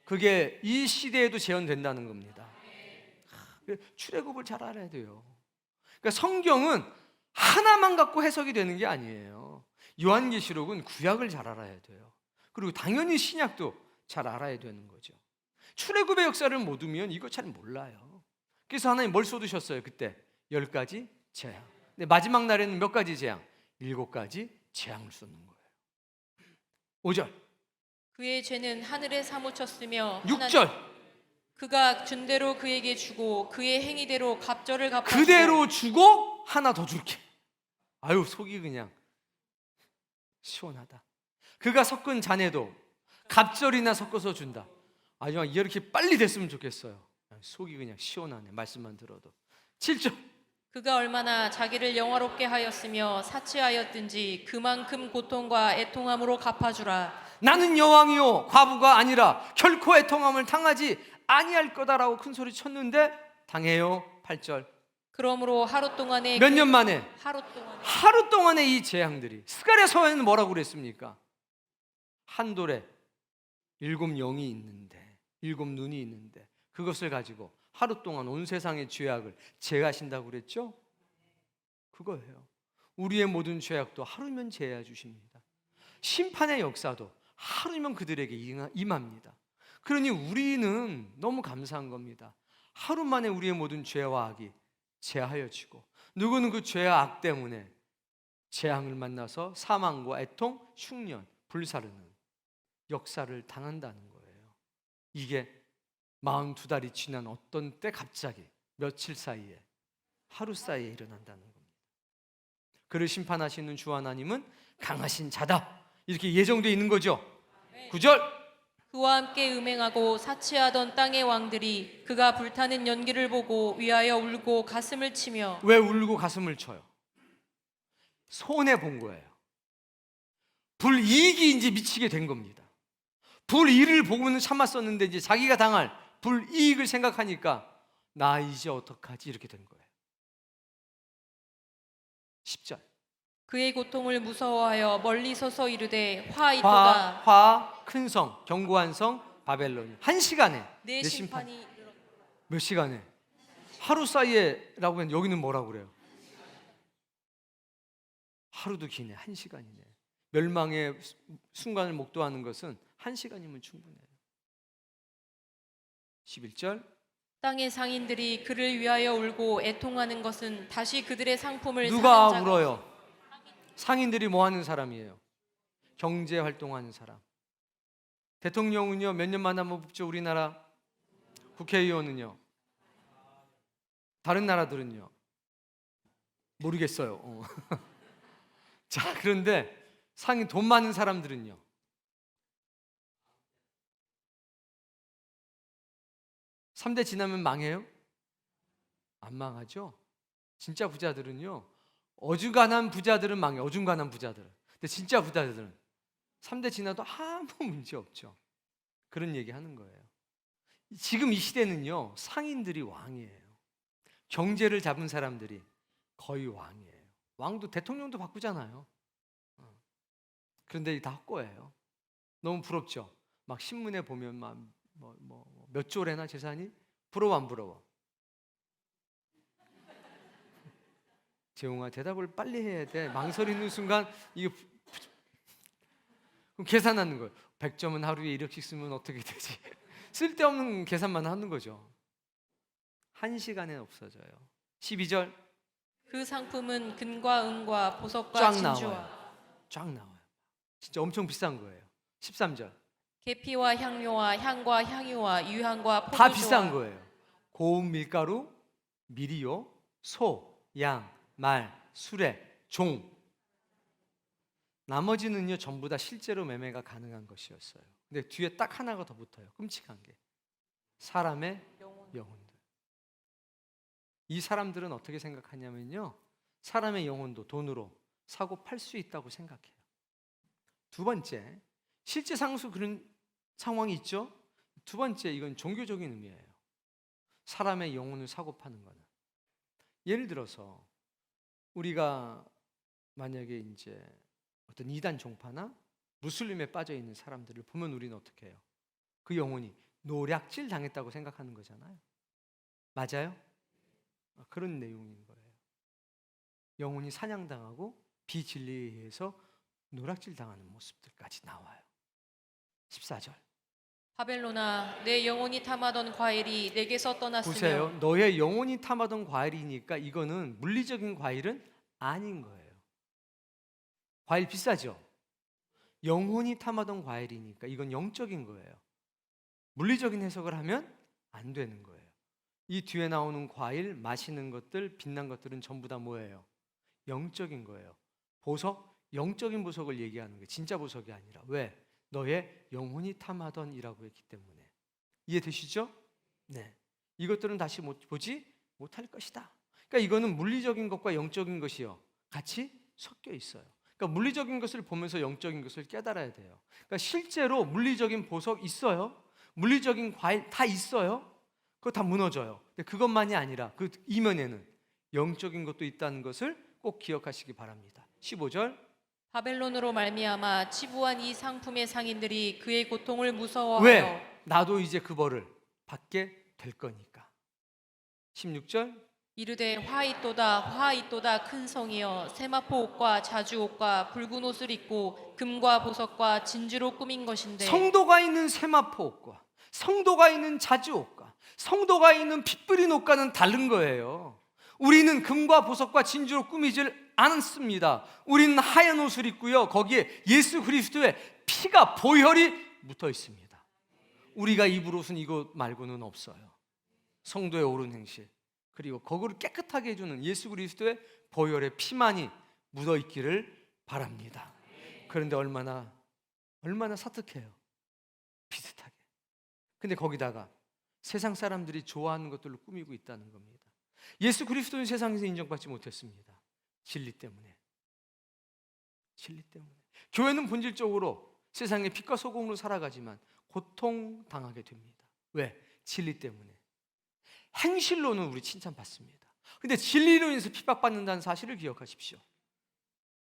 그게 이 시대에도 재현된다는 겁니다. 출애굽을 잘 알아야 돼요. 그러니까 성경은 하나만 갖고 해석이 되는 게 아니에요. 요한계시록은 구약을 잘 알아야 돼요. 그리고 당연히 신약도 잘 알아야 되는 거죠. 출애굽의 역사를 모르면 이거 잘 몰라요. 그래서 하나님 뭘 쏟으셨어요? 그때 10가지 재앙. 근데 마지막 날에는 몇 가지 재앙? 7가지 재앙을 쏟는 거예요. 5절. 그의 죄는 하늘에 사무쳤으며 6절. 그가 준 대로 그에게 주고 그의 행위대로 갑절을 갚아주고 그대로 주고 하나 더 줄게. 아유 속이 그냥 시원하다. 그가 섞은 잔에도 갑절이나 섞어서 준다. 아주 이렇게 빨리 됐으면 좋겠어요. 속이 그냥 시원하네. 말씀만 들어도. 7절. 그가 얼마나 자기를 영화롭게 하였으며 사치하였든지 그만큼 고통과 애통함으로 갚아주라. 나는 여왕이요 과부가 아니라 결코 애통함을 당하지 아니할 거다라고 큰 소리 쳤는데 당해요. 8절. 그러므로 하루 동안에 몇 년 만에? 하루 동안에 이 재앙들이. 스가랴 서에는 뭐라고 그랬습니까? 한 돌에 7 영이 있는데 7 눈이 있는데 그것을 가지고 하루 동안 온 세상의 죄악을 제하신다고 그랬죠? 그거예요. 우리의 모든 죄악도 하루면 제해 주십니다. 심판의 역사도 하루면 그들에게 임합니다. 그러니 우리는 너무 감사한 겁니다. 하루 만에 우리의 모든 죄와 악이 제하여지고, 누구는 그 죄와 악 때문에 재앙을 만나서 사망과 애통, 흉년, 불사르는 역사를 당한다는 거예요. 이게 42달이 지난 어떤 때 갑자기 며칠 사이에, 하루 사이에 일어난다는 겁니다. 그를 심판하시는 주 하나님은 강하신 자다, 이렇게 예정되어 있는 거죠. 9절, 그와 함께 음행하고 사치하던 땅의 왕들이 그가 불타는 연기를 보고 위하여 울고 가슴을 치며. 왜 울고 가슴을 쳐요? 손해 본 거예요. 불이익이 이제 미치게 된 겁니다. 불이익을 보고는 참았었는데 이제 자기가 당할 불이익을 생각하니까 나 이제 어떡하지, 이렇게 된 거예요. 10절, 그의 고통을 무서워하여 멀리 서서 이르되 화 있도다. 화, 큰 성, 견고한 성 바벨론이 한 시간에 내 내 심판. 심판이 몇 시간에? 하루 사이에라고 했는데 여기는 뭐라고 그래요? 하루도 기네, 한 시간이네. 멸망의 순간을 목도하는 것은 한 시간이면 충분해요. 11절, 땅의 상인들이 그를 위하여 울고 애통하는 것은 다시 그들의 상품을 누가 사는 자가 울어요? 상인들이 뭐 하는 사람이에요? 경제 활동하는 사람. 대통령은요, 몇 년 만에 한번 뽑죠, 우리나라. 국회의원은요, 다른 나라들은요, 모르겠어요. 자, 그런데 상인, 돈 많은 사람들은요, 3대 지나면 망해요? 안 망하죠? 진짜 부자들은요, 어중간한 부자들은 망해요. 어중간한 부자들은. 근데 진짜 부자들은 3대 지나도 아무 문제 없죠. 그런 얘기 하는 거예요. 지금 이 시대는요, 상인들이 왕이에요. 경제를 잡은 사람들이 거의 왕이에요. 왕도, 대통령도 바꾸잖아요. 그런데 다 헛거예요. 너무 부럽죠? 막 신문에 보면 막 몇 조래나 재산이? 부러워 안 부러워? 재홍아, 대답을 빨리 해야 돼. 망설이는 순간 이게 그럼 계산하는 거예요. 100점은 하루에 1억씩 쓰면 어떻게 되지? 쓸데없는 계산만 하는 거죠. 한 시간에 없어져요. 12절, 그 상품은 금과 은과 보석과 쫙 진주와 나와요. 쫙 나와요. 진짜 엄청 비싼 거예요. 13절, 계피와 향료와 향과 향유와 유향과 다 포도주와 비싼 거예요. 고운 밀가루, 밀이요, 소, 양, 말, 수레, 종. 나머지는요, 전부 다 실제로 매매가 가능한 것이었어요. 근데 뒤에 딱 하나가 더 붙어요. 끔찍한 게, 사람의 영혼들. 이 사람들은 어떻게 생각하냐면요, 사람의 영혼도 돈으로 사고 팔 수 있다고 생각해요. 두 번째, 실제 상수 그런 상황이 있죠. 두 번째, 이건 종교적인 의미예요. 사람의 영혼을 사고 파는 거는, 예를 들어서 우리가 만약에 이제 어떤 이단 종파나 무슬림에 빠져 있는 사람들을 보면 우리는 어떻게 해요? 그 영혼이 노략질 당했다고 생각하는 거잖아요. 맞아요? 그런 내용인 거예요. 영혼이 사냥당하고 비진리에 의해서 노략질 당하는 모습들까지 나와요. 14절, 바벨론아 내 영혼이 탐하던 과일이 내게서 떠났으며. 보세요. 너의 영혼이 탐하던 과일이니까 이거는 물리적인 과일은 아닌 거예요. 과일 비싸죠? 영혼이 탐하던 과일이니까 이건 영적인 거예요. 물리적인 해석을 하면 안 되는 거예요. 이 뒤에 나오는 과일, 마시는 것들, 빛난 것들은 전부 다 뭐예요? 영적인 거예요. 보석, 영적인 보석을 얘기하는 거예요. 진짜 보석이 아니라. 왜? 너의 영혼이 탐하던 이라고 했기 때문에. 이해되시죠? 네. 이것들은 다시 보지 못할 것이다. 그러니까 이거는 물리적인 것과 영적인 것이요, 같이 섞여 있어요. 그러니까 물리적인 것을 보면서 영적인 것을 깨달아야 돼요. 그러니까 실제로 물리적인 보석 있어요. 물리적인 과일 다 있어요. 그거 다 무너져요. 근데 그것만이 아니라 그 이면에는 영적인 것도 있다는 것을 꼭 기억하시기 바랍니다. 15절, 바벨론으로 말미암아 치부한 이 상품의 상인들이 그의 고통을 무서워하여. 왜? 나도 이제 그 벌을 받게 될 거니까. 16절, 이르되 화 있도다 화 있도다 큰 성이여 세마포 옷과 자주 옷과 붉은 옷을 입고 금과 보석과 진주로 꾸민 것인데 성도가 있는 세마포 옷과 성도가 있는 자주 옷과 성도가 있는 피 뿌린 옷과는 다른 거예요. 우리는 금과 보석과 진주로 꾸미질 않습니다. 우리는 하얀 옷을 입고요, 거기에 예수 그리스도의 피가 보혈이 묻어 있습니다. 우리가 입을 옷은 이것 말고는 없어요. 성도의 옳은 행실, 그리고 거기를 깨끗하게 해주는 예수 그리스도의 보혈의 피만이 묻어 있기를 바랍니다. 그런데 얼마나 사특해요. 비슷하게. 근데 거기다가 세상 사람들이 좋아하는 것들로 꾸미고 있다는 겁니다. 예수 그리스도는 세상에서 인정받지 못했습니다. 진리 때문에. 교회는 본질적으로 세상의 빛과 소금으로 살아가지만 고통당하게 됩니다. 왜? 진리 때문에. 행실로는 우리 칭찬받습니다. 근데 진리로 인해서 핍박받는다는 사실을 기억하십시오.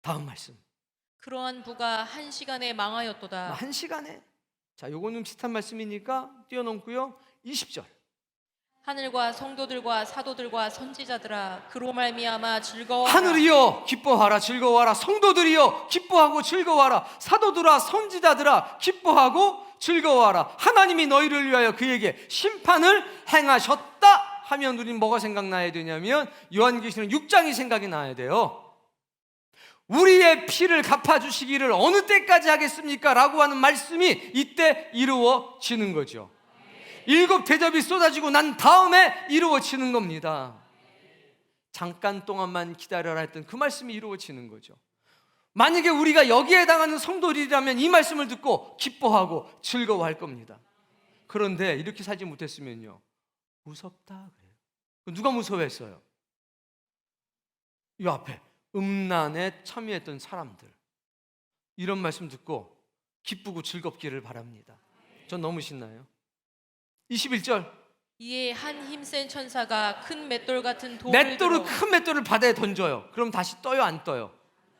다음 말씀. 그러한 부가 한 시간에 망하였도다. 한 시간에. 자, 요거는 비슷한 말씀이니까 뛰어넘고요. 20절. 하늘과 성도들과 사도들과 선지자들아 그로 말미암아 즐거워하라. 하늘이여 기뻐하라 즐거워하라. 성도들이여 기뻐하고 즐거워하라. 사도들아 선지자들아 기뻐하고 즐거워하라. 하나님이 너희를 위하여 그에게 심판을 행하셨다 하면 우리는 뭐가 생각나야 되냐면 요한계시록 6장이 생각이 나야 돼요. 우리의 피를 갚아주시기를 어느 때까지 하겠습니까? 라고 하는 말씀이 이때 이루어지는 거죠. 7 대접이 쏟아지고 난 다음에 이루어지는 겁니다. 잠깐 동안만 기다려라 했던 그 말씀이 이루어지는 거죠. 만약에 우리가 여기에 해당하는 성도들이라면 이 말씀을 듣고 기뻐하고 즐거워할 겁니다. 그런데 이렇게 살지 못했으면요, 무섭다 그래요. 누가 무서워했어요? 이 앞에 음란에 참여했던 사람들. 이런 말씀 듣고 기쁘고 즐겁기를 바랍니다. 전 너무 신나요. 21절. 이에 한 힘센 천사가 큰 맷돌 같은 돌을 맷돌을, 들어 큰 맷돌을 바다에 던져요. 그럼 다시 떠요, 안 떠요?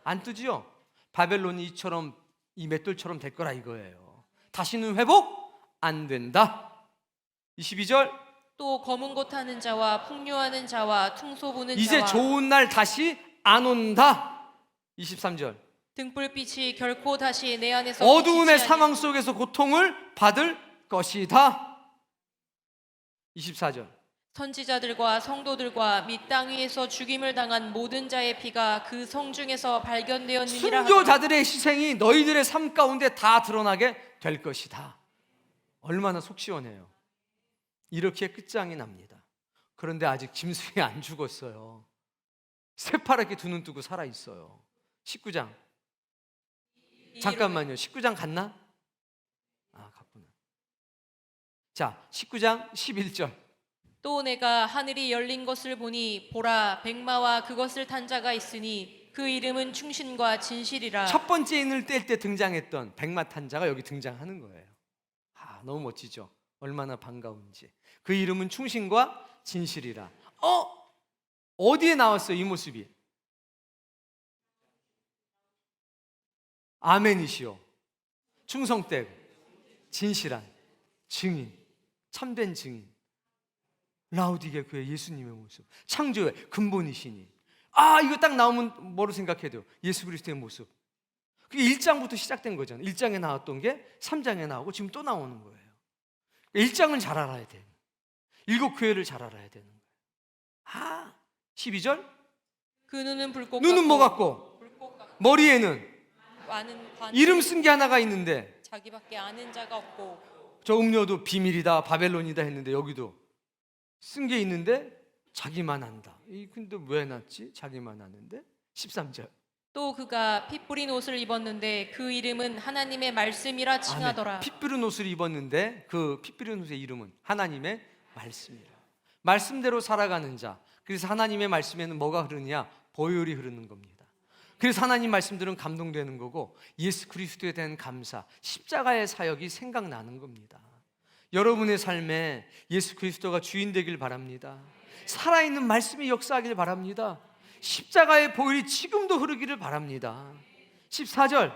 안 뜨지요. 바벨론이 이처럼 이 맷돌처럼 될 거라 이거예요. 다시는 회복 안 된다. 22절. 또 검은 곳 하는 자와 풍류하는 자와 퉁소 부는 이제 자와 좋은 날 다시 안 온다. 23절. 등불빛이 결코 다시 내 안에서 어두움의 비치지 상황 아니- 속에서 고통을 받을 것이다. 24절. 선지자들과 성도들과 및 땅 위에서 죽임을 당한 모든 자의 피가 그 성 중에서 발견되었느니라. 순교자들의 희생이 너희들의 삶 가운데 다 드러나게 될 것이다. 얼마나 속 시원해요. 이렇게 끝장이 납니다. 그런데 아직 짐승이 안 죽었어요. 새파랗게 두 눈 뜨고 살아 있어요. 19장. 잠깐만요. 19장 갔나? 아, 갔구나. 자, 19장 11절. 또 내가 하늘이 열린 것을 보니 보라 백마와 그것을 탄 자가 있으니 그 이름은 충신과 진실이라. 첫 번째 인을 뗄 때 등장했던 백마 탄자가 여기 등장하는 거예요. 아, 너무 멋지죠. 얼마나 반가운지. 그 이름은 충신과 진실이라. 어디에 나왔어요, 이 모습이? 아멘이시오. 충성되고 진실한 증인, 참된 증인. 라우디게 교회 예수님의 모습, 창조의 근본이시니. 아, 이거 딱 나오면 뭐로 생각해야 돼요? 예수 그리스도의 모습. 그게 1장부터 시작된 거잖아요. 1장에 나왔던 게 3장에 나오고 지금 또 나오는 거예요. 1장은 잘 알아야 돼요. 7 교회를 잘 알아야 되는 거예요. 아, 12절. 그 눈은 불꽃 눈은 뭐 같고 불꽃 같고 머리에는 아는 관 이름 쓴 게 하나가 있는데 자기밖에 아는 자가 없고 저 음료도 비밀이다 바벨론이다 했는데 여기도 쓴 게 있는데 자기만 안다. 근데 왜 놨지? 자기만 아는데. 13절. 또 그가 피 뿌린 옷을 입었는데 그 이름은 하나님의 말씀이라 칭하더라. 피 뿌린 옷을 입었는데 그 피 뿌린 옷의 이름은 하나님의 말씀이라. 말씀대로 살아가는 자. 그래서 하나님의 말씀에는 뭐가 흐르냐? 보혈이 흐르는 겁니다. 그래서 하나님 말씀들은 감동되는 거고 예수 그리스도에 대한 감사, 십자가의 사역이 생각나는 겁니다. 여러분의 삶에 예수 그리스도가 주인 되길 바랍니다. 살아있는 말씀이 역사하길 바랍니다. 십자가의 보혈이 지금도 흐르기를 바랍니다. 14절.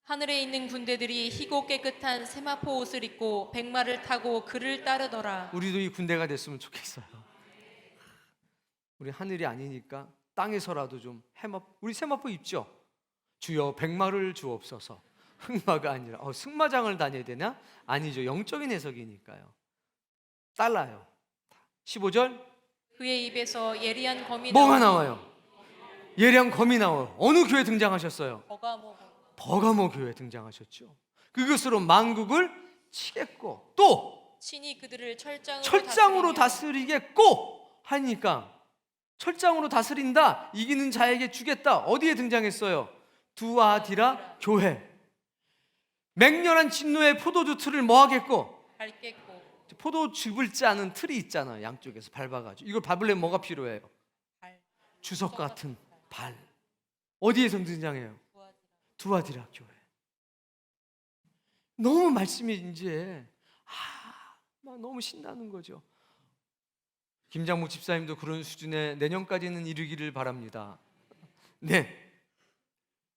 하늘에 있는 군대들이 희고 깨끗한 세마포 옷을 입고 백마를 타고 그를 따르더라. 우리도 이 군대가 됐으면 좋겠어요. 우리 하늘이 아니니까 땅에서라도 좀 우리 세마포 입죠? 주여 백마를 주옵소서. 흑마가 아니라 승마장을 다녀야 되나? 아니죠. 영적인 해석이니까요. 달라요. 15절 그의 입에서 예리한 검이 뭐가 나와요? 예리한 검이 나와요. 어느 교회 등장하셨어요? 버가모 교회 등장하셨죠. 그것으로 만국을 치겠고 또 친히 그들을 철장으로 다스리겠고 하니까 철장으로 다스린다, 이기는 자에게 주겠다. 어디에 등장했어요? 두아디라 교회. 맹렬한 진노의 포도주 틀을 뭐 하겠고? 밟겠고. 포도즙을 짜는 틀이 있잖아요. 양쪽에서 밟아가지고. 이걸 밟으려면 뭐가 필요해요? 주석 같은 발. 어디에서 등장해요? 두아디라 교회. 너무 말씀이 이제 너무 신나는 거죠. 김장무 집사님도 그런 수준에 내년까지는 이르기를 바랍니다. 네.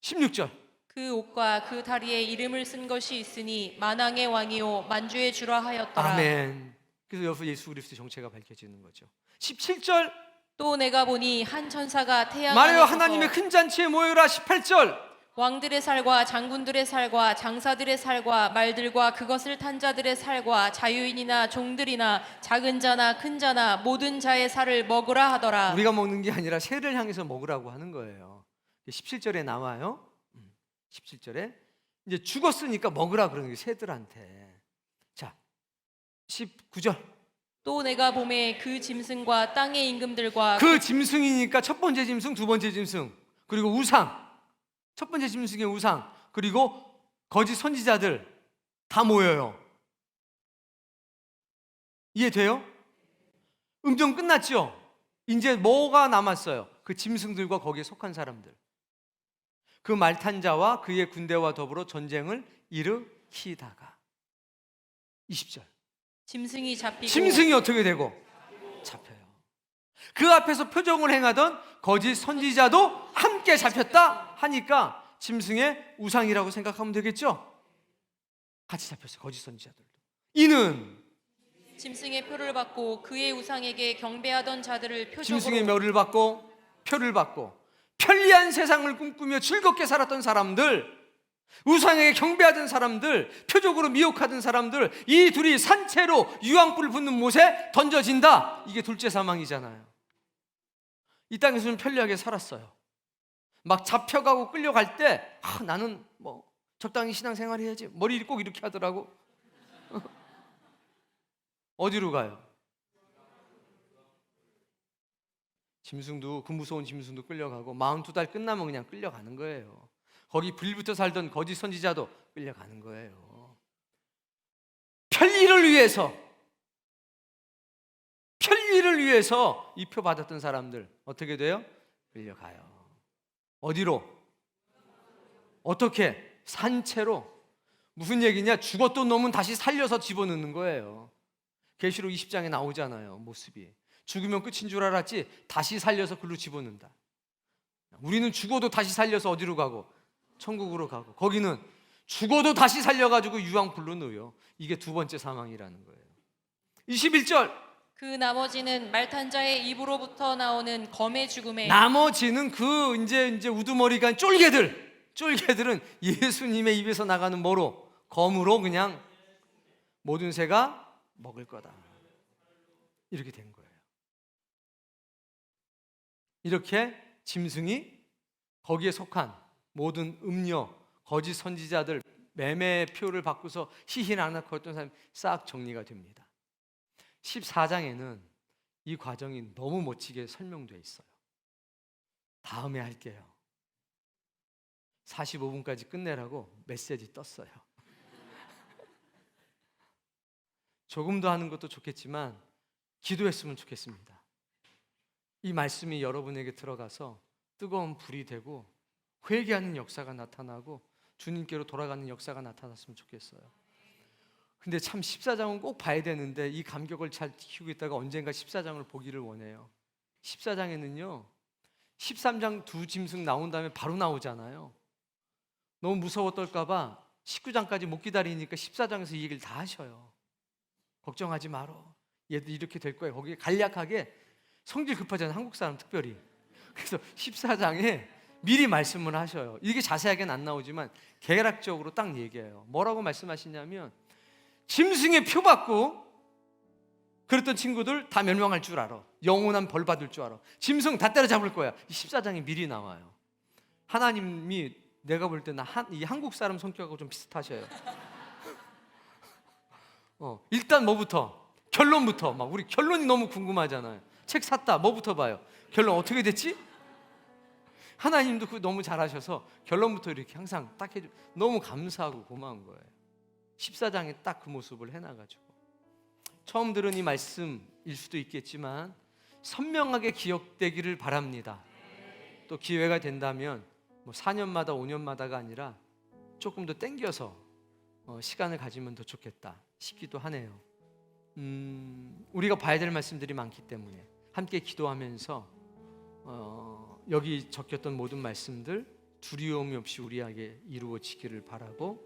16절. 그 옷과 그 다리에 이름을 쓴 것이 있으니 만왕의 왕이요 만주의 주라 하였더라. 아멘. 그래서 여기서 예수 그리스도의 정체가 밝혀지는 거죠. 17절. 또 내가 보니 한 천사가 태양 말해요. 안에서서 하나님의 큰 잔치에 모여라. 18절. 왕들의 살과 장군들의 살과 장사들의 살과 말들과 그것을 탄 자들의 살과 자유인이나 종들이나 작은 자나 큰 자나 모든 자의 살을 먹으라 하더라. 우리가 먹는 게 아니라 새를 향해서 먹으라고 하는 거예요. 17절에 나와요. 17절에 이제 죽었으니까 먹으라 그러는 게 새들한테. 자, 19절. 또 내가 봄에 그 짐승과 땅의 임금들과 그 짐승이니까 첫 번째 짐승, 두 번째 짐승, 그리고 우상. 첫 번째 짐승의 우상, 그리고 거짓 선지자들 다 모여요. 이해돼요? 음정 끝났죠? 이제 뭐가 남았어요? 그 짐승들과 거기에 속한 사람들. 그 말탄 자와 그의 군대와 더불어 전쟁을 일으키다가 20절. 짐승이 잡히고 짐승이 어떻게 되고? 잡혀요. 그 앞에서 표정을 행하던 거짓 선지자도 함께 잡혔다 하니까 짐승의 우상이라고 생각하면 되겠죠? 같이 잡혔어요. 거짓 선지자들도. 이는 짐승의 표를 받고 그의 우상에게 경배하던 자들을 표적으로 짐승의 멸을 받고 표를 받고 편리한 세상을 꿈꾸며 즐겁게 살았던 사람들, 우상에게 경배하던 사람들, 표적으로 미혹하던 사람들, 이 둘이 산채로 유황불 붙는 못에 던져진다. 이게 둘째 사망이잖아요. 이 땅에서는 편리하게 살았어요. 막 잡혀가고 끌려갈 때 나는 뭐 적당히 신앙생활 해야지, 머리를 꼭 이렇게 하더라고. 어디로 가요? 짐승도, 그 무서운 짐승도 끌려가고 42달 끝나면 그냥 끌려가는 거예요. 거기 불붙어 살던 거짓 선지자도 끌려가는 거예요. 편리를 위해서 이 표 받았던 사람들 어떻게 돼요? 끌려가요. 어디로? 어떻게? 산채로. 무슨 얘기냐? 죽었던 놈은 다시 살려서 집어넣는 거예요. 계시록 20장에 나오잖아요. 모습이. 죽으면 끝인 줄 알았지 다시 살려서 글로 집어넣는다. 우리는 죽어도 다시 살려서 어디로 가고? 천국으로 가고, 거기는 죽어도 다시 살려가지고 유황불로 넣어요. 이게 두 번째 사망이라는 거예요. 21절. 그 나머지는 말탄 자의 입으로부터 나오는 검의 죽음에 나머지는 그 이제 우두머리가 쫄개들은 예수님의 입에서 나가는 뭐로? 검으로 그냥 모든 새가 먹을 거다. 이렇게 된 거예요. 이렇게 짐승이 거기에 속한 모든 음료, 거짓 선지자들, 매매 표를 바꾸서 희희낙낙거렸던 사람이 싹 정리가 됩니다. 14장에는 이 과정이 너무 멋지게 설명되어 있어요. 다음에 할게요. 45분까지 끝내라고 메시지 떴어요. 조금 더 하는 것도 좋겠지만 기도했으면 좋겠습니다. 이 말씀이 여러분에게 들어가서 뜨거운 불이 되고 회개하는 역사가 나타나고 주님께로 돌아가는 역사가 나타났으면 좋겠어요. 근데 참 14장은 꼭 봐야 되는데 이 감격을 잘 키우고 있다가 언젠가 14장을 보기를 원해요. 14장에는요 13장 두 짐승 나온 다음에 바로 나오잖아요. 너무 무서워 떨까 봐 19장까지 못 기다리니까 14장에서 이 얘기를 다 하셔요. 걱정하지 말어, 얘들 이렇게 될 거예요. 거기에 간략하게 성질 급하잖아요. 한국 사람 특별히. 그래서 14장에 미리 말씀을 하셔요. 이게 자세하게는 안 나오지만 개략적으로 딱 얘기해요. 뭐라고 말씀하시냐면 짐승의 표 받고 그랬던 친구들 다 멸망할 줄 알아. 영원한 벌 받을 줄 알아. 짐승 다 때려잡을 거야. 이 14장에 미리 나와요. 하나님이 내가 볼 때는 이 한국 사람 성격하고 좀 비슷하셔요. 일단 뭐부터? 결론부터. 막 우리 결론이 너무 궁금하잖아요. 책 샀다. 뭐부터 봐요? 결론 어떻게 됐지? 하나님도 그거 너무 잘하셔서 결론부터 이렇게 항상 딱 해줘. 너무 감사하고 고마운 거예요. 14장에 딱 그 모습을 해놔가지고 처음 들은 이 말씀일 수도 있겠지만 선명하게 기억되기를 바랍니다. 또 기회가 된다면 뭐 4년마다 5년마다가 아니라 조금 더 땡겨서 시간을 가지면 더 좋겠다 싶기도 하네요. 우리가 봐야 될 말씀들이 많기 때문에 함께 기도하면서 여기 적혔던 모든 말씀들 두려움이 없이 우리에게 이루어지기를 바라고,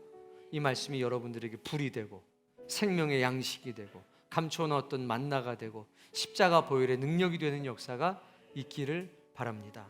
이 말씀이 여러분들에게 불이 되고 생명의 양식이 되고 감춰놓았던 만나가 되고 십자가 보혈의 능력이 되는 역사가 있기를 바랍니다.